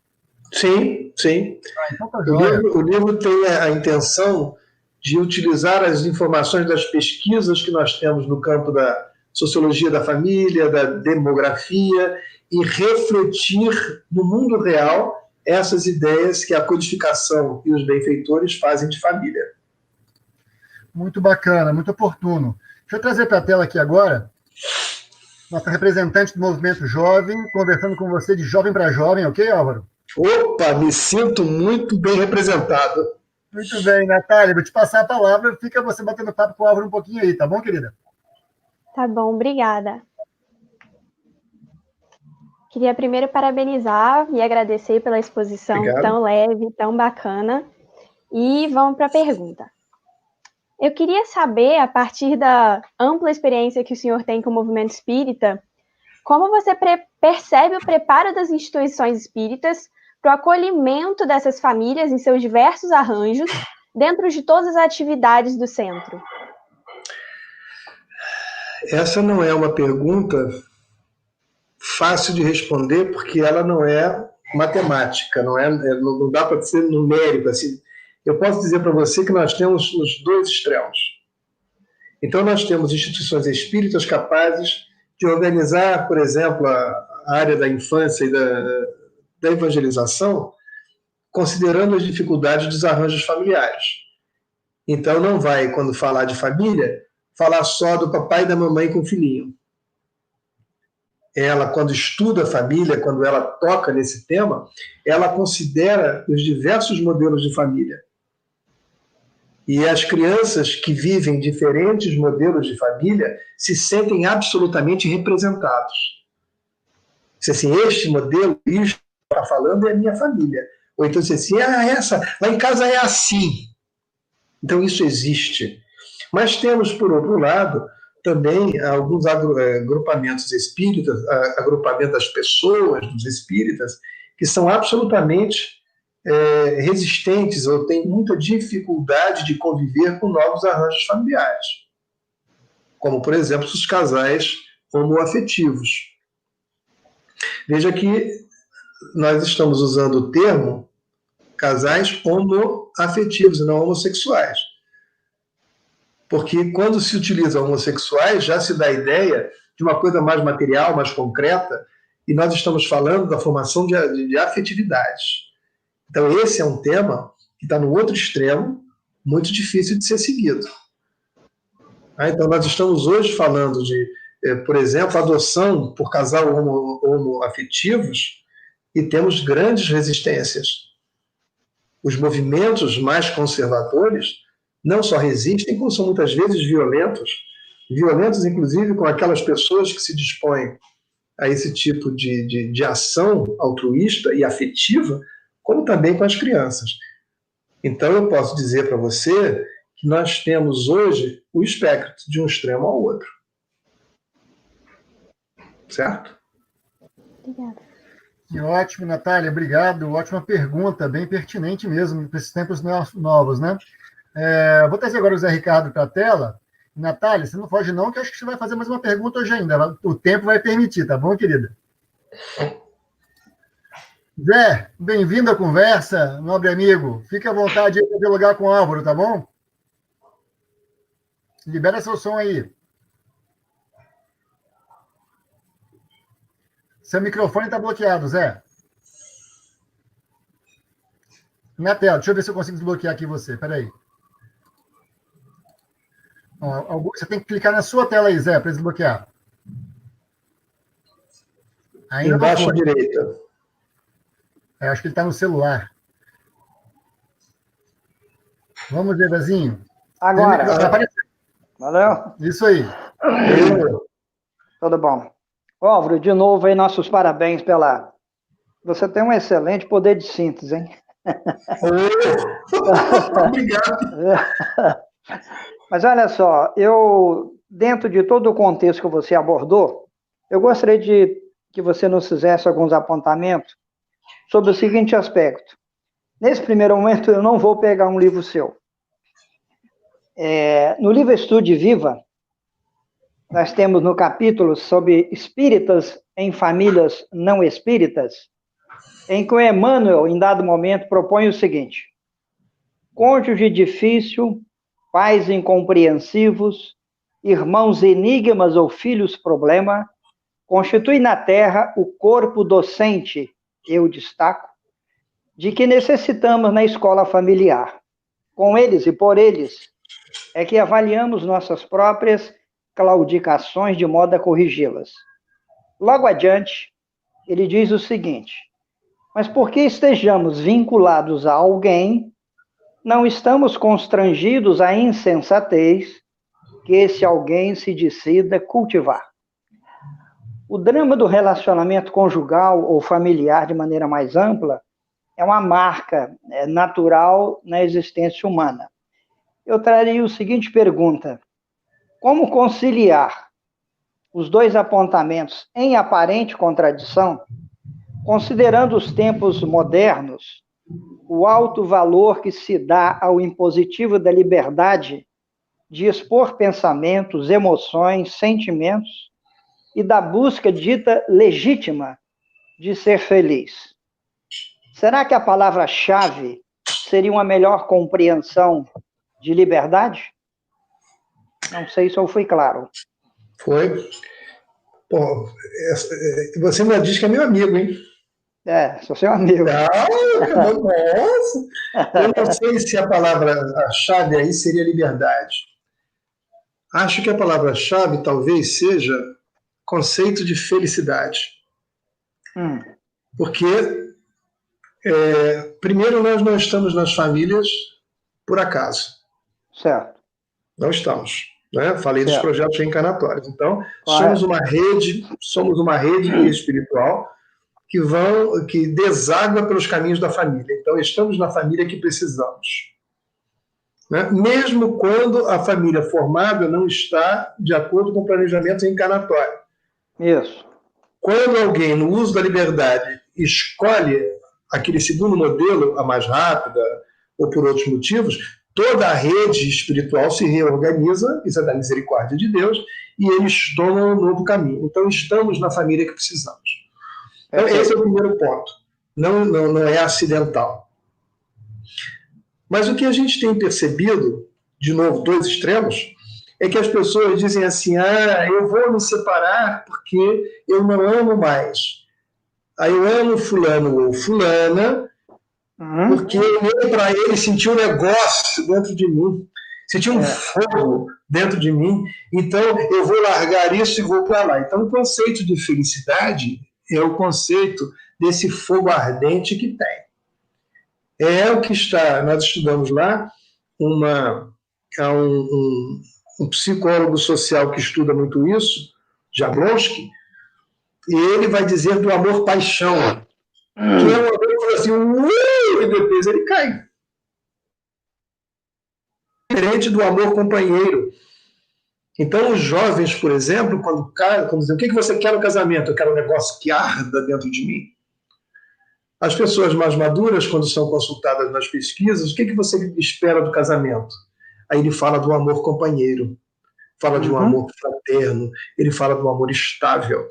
Speaker 6: Sim, sim.
Speaker 2: Então tá joia.
Speaker 6: O livro tem a intenção de utilizar as informações das pesquisas que nós temos no campo da sociologia da família, da demografia, e refletir no mundo real essas ideias que a codificação e os benfeitores fazem de família.
Speaker 2: Muito bacana, muito oportuno. Deixa eu trazer para a tela aqui agora nossa representante do movimento jovem, conversando com você de jovem para jovem, ok, Álvaro?
Speaker 6: Opa, me sinto muito bem representado.
Speaker 2: Muito bem, Natália, vou te passar a palavra, fica você batendo papo com o Álvaro um pouquinho aí, tá bom, querida?
Speaker 4: Tá bom, obrigada. Queria primeiro parabenizar e agradecer pela exposição
Speaker 6: Obrigado.
Speaker 4: tão leve, tão bacana. E vamos para a pergunta. Eu queria saber, a partir da ampla experiência que o senhor tem com o movimento espírita, como você percebe o preparo das instituições espíritas para o acolhimento dessas famílias em seus diversos arranjos, dentro de todas as atividades do centro?
Speaker 6: Essa não é uma pergunta fácil de responder, porque ela não é matemática, não dá para ser numérico. Assim. Eu posso dizer para você que nós temos os dois extremos. Então, nós temos instituições espíritas capazes de organizar, por exemplo, a área da infância e da evangelização, considerando as dificuldades dos arranjos familiares. Então, não vai, quando falar de família, falar só do papai e da mamãe com o filhinho. Ela, quando estuda a família, quando ela toca nesse tema, ela considera os diversos modelos de família. E as crianças que vivem diferentes modelos de família se sentem absolutamente representados. Se assim, este modelo, isso que está falando é a minha família. Ou então, se assim, lá em casa é assim. Então, isso existe. Mas temos, por outro lado, também alguns agrupamentos espíritas, agrupamento das pessoas, dos espíritas, que são absolutamente resistentes ou têm muita dificuldade de conviver com novos arranjos familiares. Como, por exemplo, os casais homoafetivos. Veja que nós estamos usando o termo casais homoafetivos e não homossexuais. Porque quando se utiliza homossexuais, já se dá a ideia de uma coisa mais material, mais concreta, e nós estamos falando da formação de afetividades. Então, esse é um tema que está no outro extremo, muito difícil de ser seguido. Então, nós estamos hoje falando de, por exemplo, adoção por casal homoafetivos, e temos grandes resistências. Os movimentos mais conservadores não só resistem, como são muitas vezes violentos, inclusive com aquelas pessoas que se dispõem a esse tipo de ação altruísta e afetiva, como também com as crianças. Então, eu posso dizer para você que nós temos hoje o espectro de um extremo ao outro. Certo?
Speaker 4: Obrigada.
Speaker 2: Que ótimo, Natália, obrigado. Ótima pergunta, bem pertinente mesmo, para esses tempos novos, né? Vou trazer agora o Zé Ricardo para a tela. Natália, você não foge não, que eu acho que você vai fazer mais uma pergunta hoje ainda. O tempo vai permitir, tá bom, querida? Zé, bem-vindo à conversa, nobre amigo. Fique à vontade aí para dialogar com o Álvaro, tá bom? Libera seu som aí. Seu microfone está bloqueado, Zé. Na tela, deixa eu ver se eu consigo desbloquear aqui você. Peraí. Você tem que clicar na sua tela aí, Zé, para desbloquear. Ainda
Speaker 6: embaixo à direita.
Speaker 2: Acho que ele está no celular. Vamos ver, Zezinho.
Speaker 5: Agora.
Speaker 2: Apareceu.
Speaker 5: Valeu?
Speaker 2: Isso aí.
Speaker 5: Tudo bom. Álvaro, de novo aí, nossos parabéns pela... Você tem um excelente poder de síntese, hein?
Speaker 6: Obrigado.
Speaker 5: Mas olha só, dentro de todo o contexto que você abordou, eu gostaria de que você nos fizesse alguns apontamentos sobre o seguinte aspecto. Nesse primeiro momento, eu não vou pegar um livro seu. No livro Estude Viva, nós temos no capítulo sobre espíritas em famílias não espíritas, em que o Emmanuel, em dado momento, propõe o seguinte: cônjuge difícil, pais incompreensivos, irmãos enigmas ou filhos problema, constitui na Terra o corpo docente, eu destaco, de que necessitamos na escola familiar. Com eles e por eles, é que avaliamos nossas próprias claudicações de modo a corrigi-las. Logo adiante, ele diz o seguinte: mas porque estejamos vinculados a alguém, não estamos constrangidos à insensatez que esse alguém se decida cultivar. O drama do relacionamento conjugal ou familiar, de maneira mais ampla, é uma marca natural na existência humana. Eu traria a seguinte pergunta: como conciliar os dois apontamentos em aparente contradição, considerando os tempos modernos, o alto valor que se dá ao impositivo da liberdade de expor pensamentos, emoções, sentimentos e da busca dita legítima de ser feliz? Será que a palavra-chave seria uma melhor compreensão de liberdade? Não sei se eu fui claro.
Speaker 6: Foi. Pô, você ainda diz que é meu amigo, hein?
Speaker 5: Sou seu amigo.
Speaker 6: Nossa! Eu não sei se a palavra-chave aí seria liberdade. Acho que a palavra-chave talvez seja conceito de felicidade. Porque, primeiro, nós não estamos nas famílias por acaso.
Speaker 5: Certo.
Speaker 6: Não estamos. Né? Falei dos projetos reencarnatórios. Então, somos uma rede espiritual que deságua pelos caminhos da família. Então, estamos na família que precisamos. Né? Mesmo quando a família formada não está de acordo com o planejamento reencarnatório.
Speaker 5: Isso.
Speaker 6: Quando alguém, no uso da liberdade, escolhe aquele segundo modelo, a mais rápida, ou por outros motivos, toda a rede espiritual se reorganiza, isso é da misericórdia de Deus, e eles tomam um novo caminho. Então, estamos na família que precisamos. Então, esse é o primeiro ponto. Não é acidental. Mas o que a gente tem percebido, de novo, dois extremos, é que as pessoas dizem assim: eu vou me separar porque eu não amo mais. Aí eu amo fulano ou fulana, porque para ele sentir um negócio dentro de mim, sentir um fogo dentro de mim, então eu vou largar isso e vou para lá. Então o conceito de felicidade é o conceito desse fogo ardente que tem. É o que nós estudamos lá, um psicólogo social que estuda muito isso, Jablonski, e ele vai dizer do amor-paixão, que é um amor que fala assim, e depois ele cai. Diferente do amor companheiro. Então, os jovens, por exemplo, quando dizem, o que você quer no casamento? Eu quero um negócio que arda dentro de mim. As pessoas mais maduras, quando são consultadas nas pesquisas, o que você espera do casamento? Aí ele fala do amor companheiro, fala de um amor fraterno, ele fala do amor estável.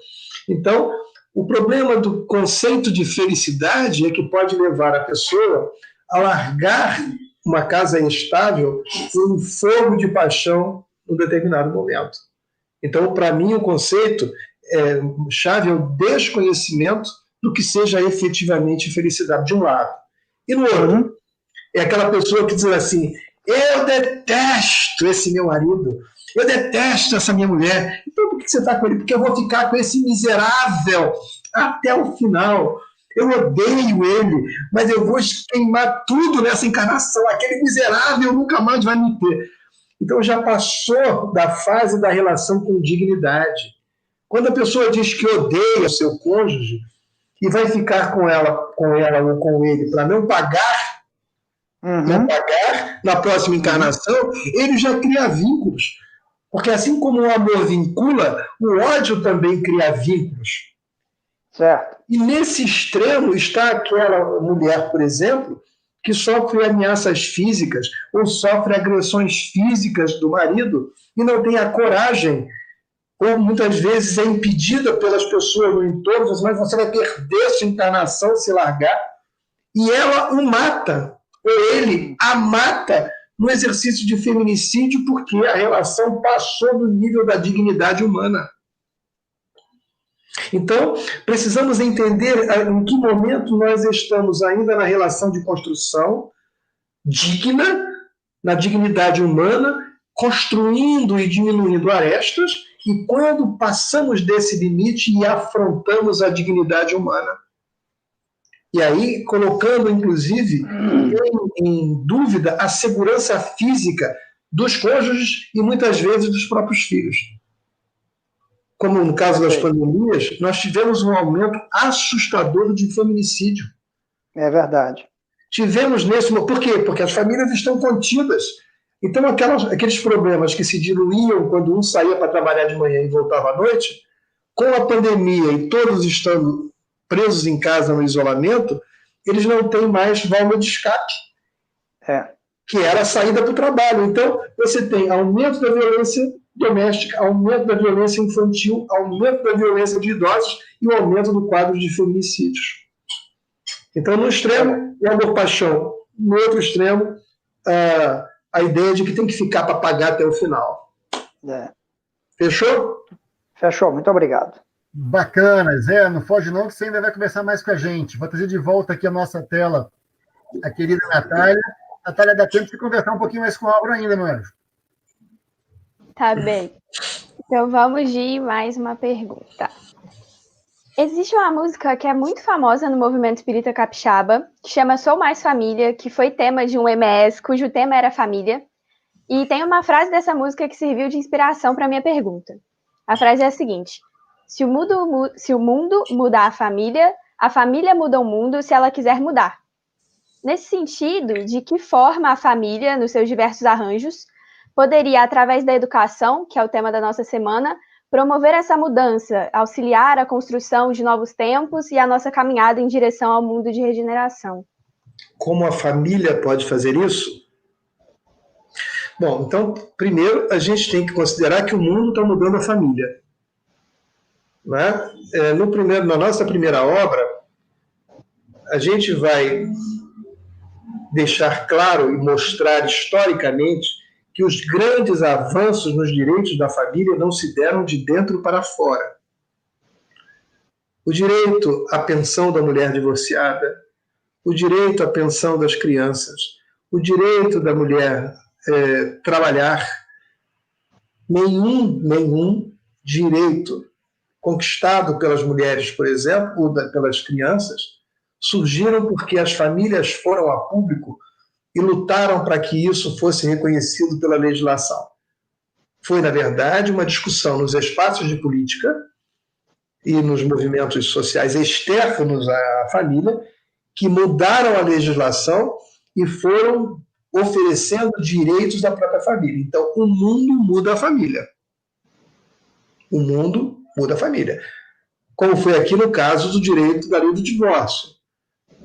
Speaker 6: Então, o problema do conceito de felicidade é que pode levar a pessoa a largar uma casa instável por um fogo de paixão num determinado momento. Então, para mim, o conceito chave é o desconhecimento do que seja efetivamente felicidade, de um lado. E no outro, é aquela pessoa que diz assim: eu detesto esse meu marido, eu detesto essa minha mulher. Então por que você está com ele? Porque eu vou ficar com esse miserável até o final. Eu odeio ele, mas eu vou queimar tudo nessa encarnação. Aquele miserável nunca mais vai me ter. Então já passou da fase da relação com dignidade. Quando a pessoa diz que odeia o seu cônjuge e vai ficar com ela ou com ele para não pagar na próxima encarnação, ele já cria vínculos. Porque assim como o amor vincula, o ódio também cria vínculos.
Speaker 5: Certo.
Speaker 6: E nesse extremo está aquela mulher, por exemplo, que sofre ameaças físicas ou sofre agressões físicas do marido e não tem a coragem, ou muitas vezes é impedida pelas pessoas no entorno, mas você vai perder sua encarnação se largar, e ela o mata, ou ele a mata no exercício de feminicídio, porque a relação passou do nível da dignidade humana. Então, precisamos entender em que momento nós estamos ainda na relação de construção digna, na dignidade humana, construindo e diminuindo arestas, e quando passamos desse limite e afrontamos a dignidade humana. E aí, colocando, inclusive, em dúvida a segurança física dos cônjuges e, muitas vezes, dos próprios filhos. Como no caso das pandemias, nós tivemos um aumento assustador de feminicídio.
Speaker 5: É verdade.
Speaker 6: Tivemos nesse... Por quê? Porque as famílias estão contidas. Então, aqueles problemas que se diluíam quando um saía para trabalhar de manhã e voltava à noite, com a pandemia e todos estando presos em casa no isolamento, eles não têm mais válvula de escape, que era a saída para o trabalho. Então, você tem aumento da violência doméstica, aumento da violência infantil, aumento da violência de idosos e o aumento do quadro de feminicídios. Então, no extremo, o amor-paixão. No outro extremo, a ideia de que tem que ficar para pagar até o final. Fechou?
Speaker 5: Fechou, muito obrigado.
Speaker 2: Bacana, Zé, não foge não, que você ainda vai conversar mais com a gente. Vou trazer de volta aqui a nossa tela a querida Natália. Natália, dá tempo de conversar um pouquinho mais com a Aura ainda, meu anjo.
Speaker 4: Tá bem. Então vamos de mais uma pergunta. Existe uma música que é muito famosa no movimento espírita capixaba, que chama Sou Mais Família, que foi tema de um MS, cujo tema era família. E tem uma frase dessa música que serviu de inspiração para a minha pergunta. A frase é a seguinte: se o mundo muda a família muda o mundo se ela quiser mudar. Nesse sentido, de que forma a família, nos seus diversos arranjos, poderia, através da educação, que é o tema da nossa semana, promover essa mudança, auxiliar a construção de novos tempos e a nossa caminhada em direção ao mundo de regeneração?
Speaker 6: Como a família pode fazer isso? Bom, então, primeiro, a gente tem que considerar que o mundo está mudando a família. Né? Na nossa primeira obra, a gente vai deixar claro e mostrar historicamente que os grandes avanços nos direitos da família não se deram de dentro para fora. O direito à pensão da mulher divorciada, o direito à pensão das crianças, o direito da mulher trabalhar, nenhum direito conquistado pelas mulheres, por exemplo, ou pelas crianças, surgiram porque as famílias foram a público e lutaram para que isso fosse reconhecido pela legislação. Foi, na verdade, uma discussão nos espaços de política e nos movimentos sociais externos à família que mudaram a legislação e foram oferecendo direitos da própria família. Então, o mundo muda a família. O mundo muda a família. Como foi aqui no caso do direito da lei do divórcio.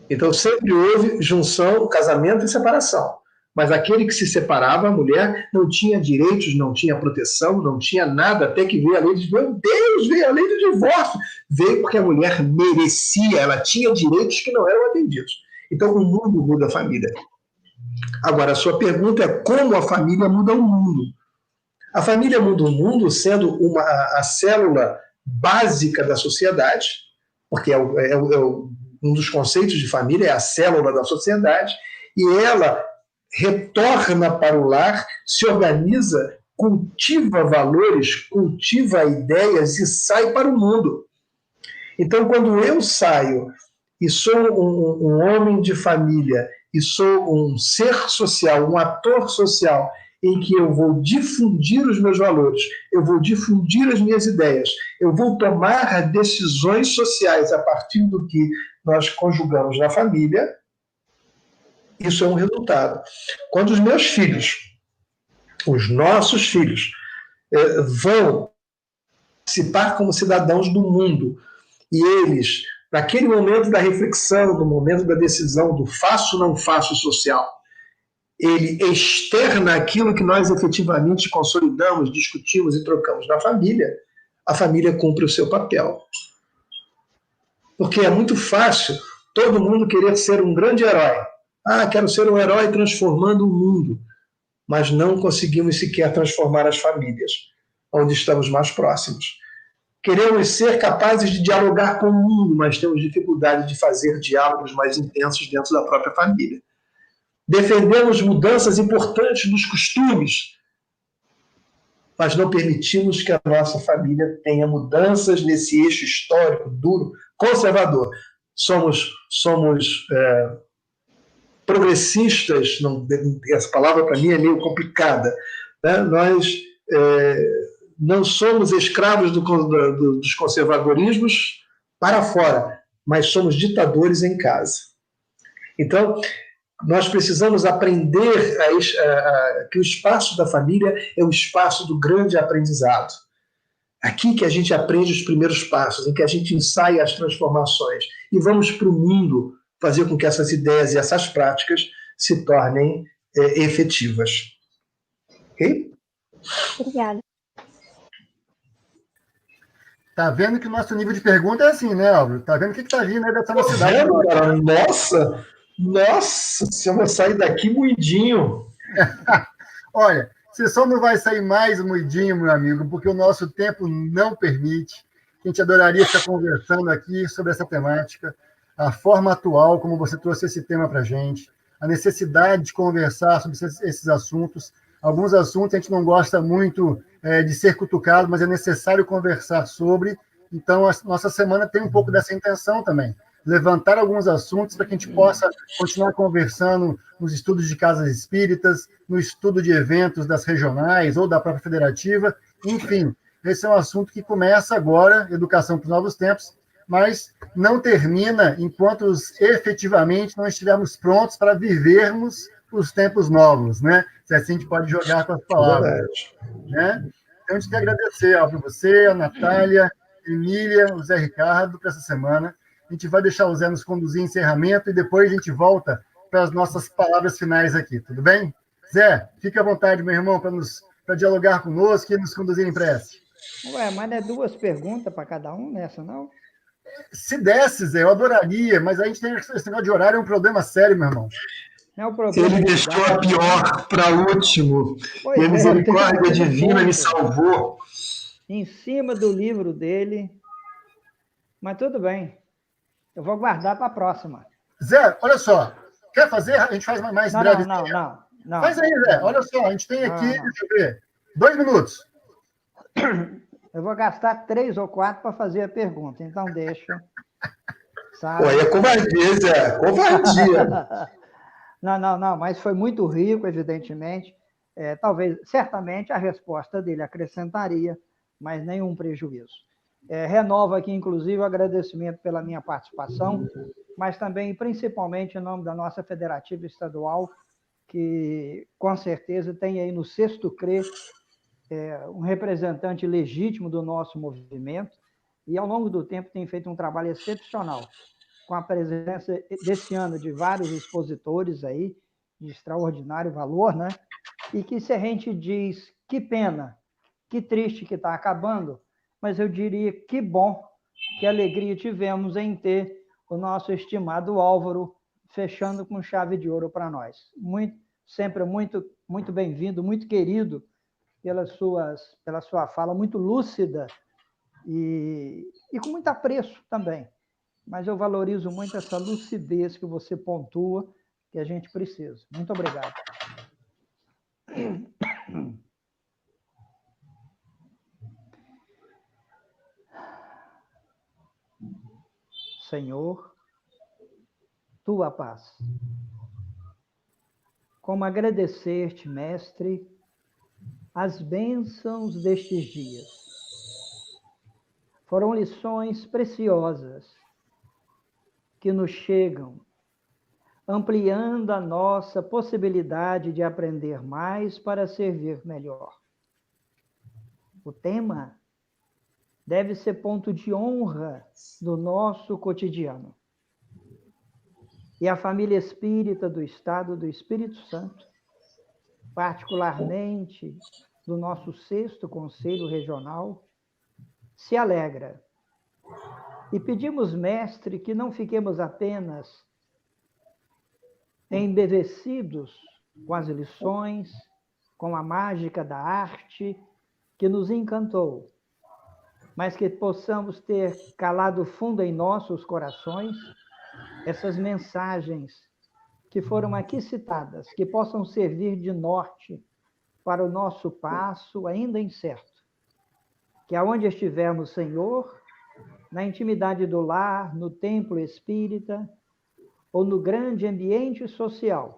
Speaker 6: Então, sempre houve junção, casamento e separação. Mas aquele que se separava, a mulher, não tinha direitos, não tinha proteção, não tinha nada, até que veio a lei de... Meu Deus, veio a lei do divórcio. Veio porque a mulher merecia, ela tinha direitos que não eram atendidos. Então, o mundo muda a família. Agora, a sua pergunta é como a família muda o mundo. A família muda o mundo sendo a célula básica da sociedade, porque um dos conceitos de família é a célula da sociedade, e ela retorna para o lar, se organiza, cultiva valores, cultiva ideias e sai para o mundo. Então, quando eu saio e sou um homem de família, e sou um ser social, um ator social, em que eu vou difundir os meus valores, eu vou difundir as minhas ideias, eu vou tomar decisões sociais a partir do que nós conjugamos na família, isso é um resultado. Quando os meus filhos, os nossos filhos, vão participar como cidadãos do mundo, e eles, naquele momento da reflexão, no momento da decisão do faço ou não faço social, ele externa aquilo que nós efetivamente consolidamos, discutimos e trocamos na família, a família cumpre o seu papel. Porque é muito fácil todo mundo querer ser um grande herói. Quero ser um herói transformando o mundo. Mas não conseguimos sequer transformar as famílias, onde estamos mais próximos. Queremos ser capazes de dialogar com o mundo, mas temos dificuldade de fazer diálogos mais intensos dentro da própria família. Defendemos mudanças importantes nos costumes, mas não permitimos que a nossa família tenha mudanças nesse eixo histórico, duro, conservador. Somos progressistas, não, essa palavra para mim é meio complicada, né? Nós não somos escravos dos conservadorismos para fora, mas somos ditadores em casa. Então, nós precisamos aprender que o espaço da família é o espaço do grande aprendizado. Aqui que a gente aprende os primeiros passos, em que a gente ensaia as transformações e vamos para o mundo fazer com que essas ideias e essas práticas se tornem efetivas. Ok?
Speaker 4: Obrigada.
Speaker 2: Tá vendo que o nosso nível de pergunta é assim, né, Álvaro? Tá vendo o que está vindo aí dessa cidade?
Speaker 6: Cara? Nossa, se eu vou sair daqui moidinho.
Speaker 2: Olha, você só não vai sair mais moidinho, meu amigo, porque o nosso tempo não permite. A gente adoraria estar conversando aqui sobre essa temática, a forma atual, como você trouxe esse tema para a gente, a necessidade de conversar sobre esses assuntos. Alguns assuntos a gente não gosta muito de ser cutucado, mas é necessário conversar sobre. Então, a nossa semana tem um pouco dessa intenção também. Levantar alguns assuntos para que a gente possa continuar conversando nos estudos de casas espíritas, no estudo de eventos das regionais ou da própria federativa. Enfim, esse é um assunto que começa agora, Educação para os Novos Tempos, mas não termina enquanto efetivamente não estivermos prontos para vivermos os tempos novos, né? Se assim a gente pode jogar com as palavras. Né? Então, a gente quer agradecer a você, a Natália, a Emília, o Zé Ricardo, para essa semana. A gente vai deixar o Zé nos conduzir em encerramento e depois a gente volta para as nossas palavras finais aqui, tudo bem? Zé, fique à vontade, meu irmão, para dialogar conosco e nos conduzir em prece.
Speaker 5: Ué, mas não é 2 perguntas para cada um nessa, não?
Speaker 2: Se desse, Zé, eu adoraria, mas a gente tem esse negócio de horário, é um problema sério, meu irmão.
Speaker 5: Não é o problema.
Speaker 6: Ele deixou a pior para último. E a misericórdia divina me salvou.
Speaker 5: Em cima do livro dele. Mas tudo bem. Eu vou guardar para a próxima.
Speaker 2: Zé, olha só. Quer fazer? A gente faz mais breve.
Speaker 5: Não.
Speaker 2: Faz aí, Zé. Olha só, a gente tem aqui, deixa eu ver, 2 minutos.
Speaker 5: Eu vou gastar 3 ou 4 para fazer a pergunta, então deixa.
Speaker 6: Olha, é covardia, Zé. Covardia.
Speaker 5: Não, mas foi muito rico, evidentemente. Talvez, certamente, a resposta dele acrescentaria, mas nenhum prejuízo. Renovo aqui, inclusive, o agradecimento pela minha participação, mas também, principalmente, em nome da nossa Federativa Estadual, que, com certeza, tem aí no sexto CRE um representante legítimo do nosso movimento e, ao longo do tempo, tem feito um trabalho excepcional, com a presença, desse ano, de vários expositores aí, de extraordinário valor, né? E que, se a gente diz que pena, que triste que está acabando, mas eu diria que bom, que alegria tivemos em ter o nosso estimado Álvaro fechando com chave de ouro para nós. Sempre muito bem-vindo, muito querido pela sua fala muito lúcida e com muito apreço também. Mas eu valorizo muito essa lucidez que você pontua, que a gente precisa. Muito obrigado. Senhor, tua paz. Como agradecer-te, Mestre, as bênçãos destes dias. Foram lições preciosas que nos chegam, ampliando a nossa possibilidade de aprender mais para servir melhor. O tema deve ser ponto de honra do nosso cotidiano. E a família espírita do Estado do Espírito Santo, particularmente do nosso 6º Conselho Regional, se alegra. E pedimos, Mestre, que não fiquemos apenas embevecidos com as lições, com a mágica da arte que nos encantou, mas que possamos ter calado fundo em nossos corações essas mensagens que foram aqui citadas, que possam servir de norte para o nosso passo ainda incerto. Que aonde estivermos, Senhor, na intimidade do lar, no templo espírita, ou no grande ambiente social,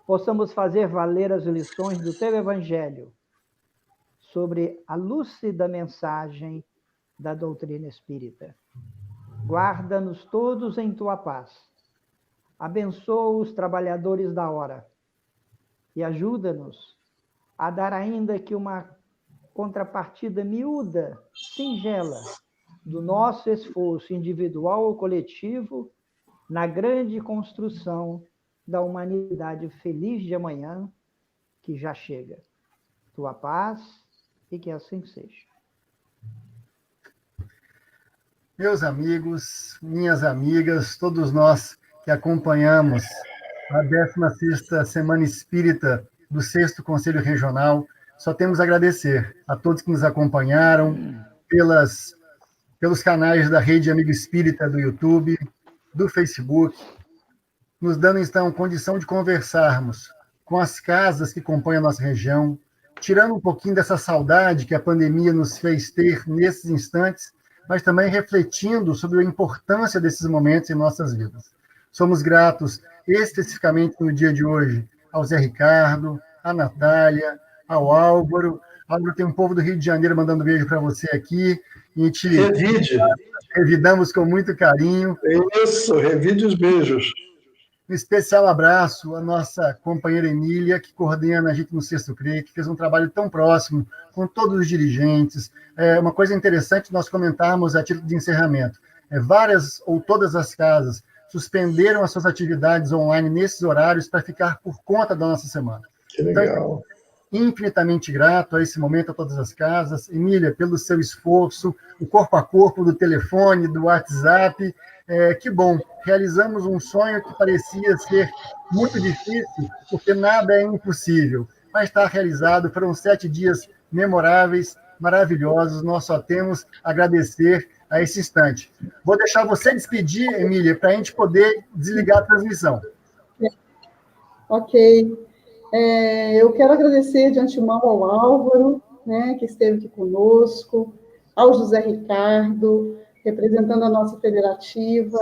Speaker 5: possamos fazer valer as lições do Teu Evangelho sobre a lúcida mensagem da doutrina espírita. Guarda-nos todos em Tua paz. Abençoa os trabalhadores da hora e ajuda-nos a dar ainda que uma contrapartida miúda, singela, do nosso esforço individual ou coletivo na grande construção da humanidade feliz de amanhã, que já chega. Tua paz e que assim seja.
Speaker 2: Meus amigos, minhas amigas, todos nós que acompanhamos a 16ª Semana Espírita do 6º Conselho Regional, só temos a agradecer a todos que nos acompanharam pelos canais da Rede Amigo Espírita do YouTube, do Facebook, nos dando, então, condição de conversarmos com as casas que compõem a nossa região, tirando um pouquinho dessa saudade que a pandemia nos fez ter nesses instantes, mas também refletindo sobre a importância desses momentos em nossas vidas. Somos gratos, especificamente no dia de hoje, ao Zé Ricardo, à Natália, ao Álvaro. Álvaro, tem um povo do Rio de Janeiro mandando beijo para você aqui. A gente revidamos com muito carinho.
Speaker 6: Isso, revide os beijos.
Speaker 2: Um especial abraço à nossa companheira Emília, que coordena a gente no Sexto CRE, que fez um trabalho tão próximo com todos os dirigentes. Uma coisa interessante nós comentarmos a título de encerramento. Várias ou todas as casas suspenderam as suas atividades online nesses horários para ficar por conta da nossa semana.
Speaker 6: Que legal.
Speaker 2: Então, infinitamente grato a esse momento, a todas as casas. Emília, pelo seu esforço, o corpo a corpo do telefone, do WhatsApp. Que bom, realizamos um sonho que parecia ser muito difícil, porque nada é impossível, mas está realizado. Foram 7 dias memoráveis, maravilhosos. Nós só temos a agradecer a esse instante. Vou deixar você despedir, Emília, para a gente poder desligar a transmissão.
Speaker 3: Ok. Eu quero agradecer de antemão ao Álvaro, né, que esteve aqui conosco, ao José Ricardo, representando a nossa federativa,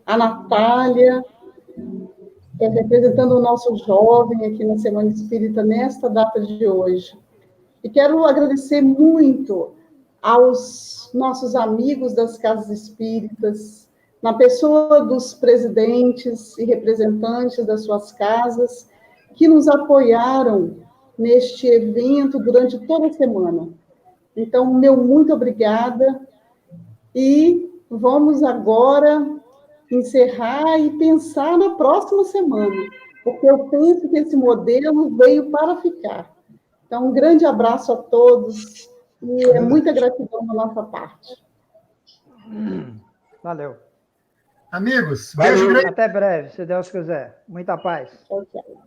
Speaker 3: a Natália, representando o nosso jovem aqui na Semana Espírita, nesta data de hoje. E quero agradecer muito aos nossos amigos das casas espíritas, na pessoa dos presidentes e representantes das suas casas, que nos apoiaram neste evento durante toda a semana. Então, meu muito obrigada, e vamos agora encerrar e pensar na próxima semana, porque eu penso que esse modelo veio para ficar. Então, um grande abraço a todos, e muita gratidão da nossa parte.
Speaker 5: Valeu.
Speaker 2: Amigos, beijo grande.
Speaker 5: Até breve, se Deus quiser. Muita paz.
Speaker 3: Tchau, tchau.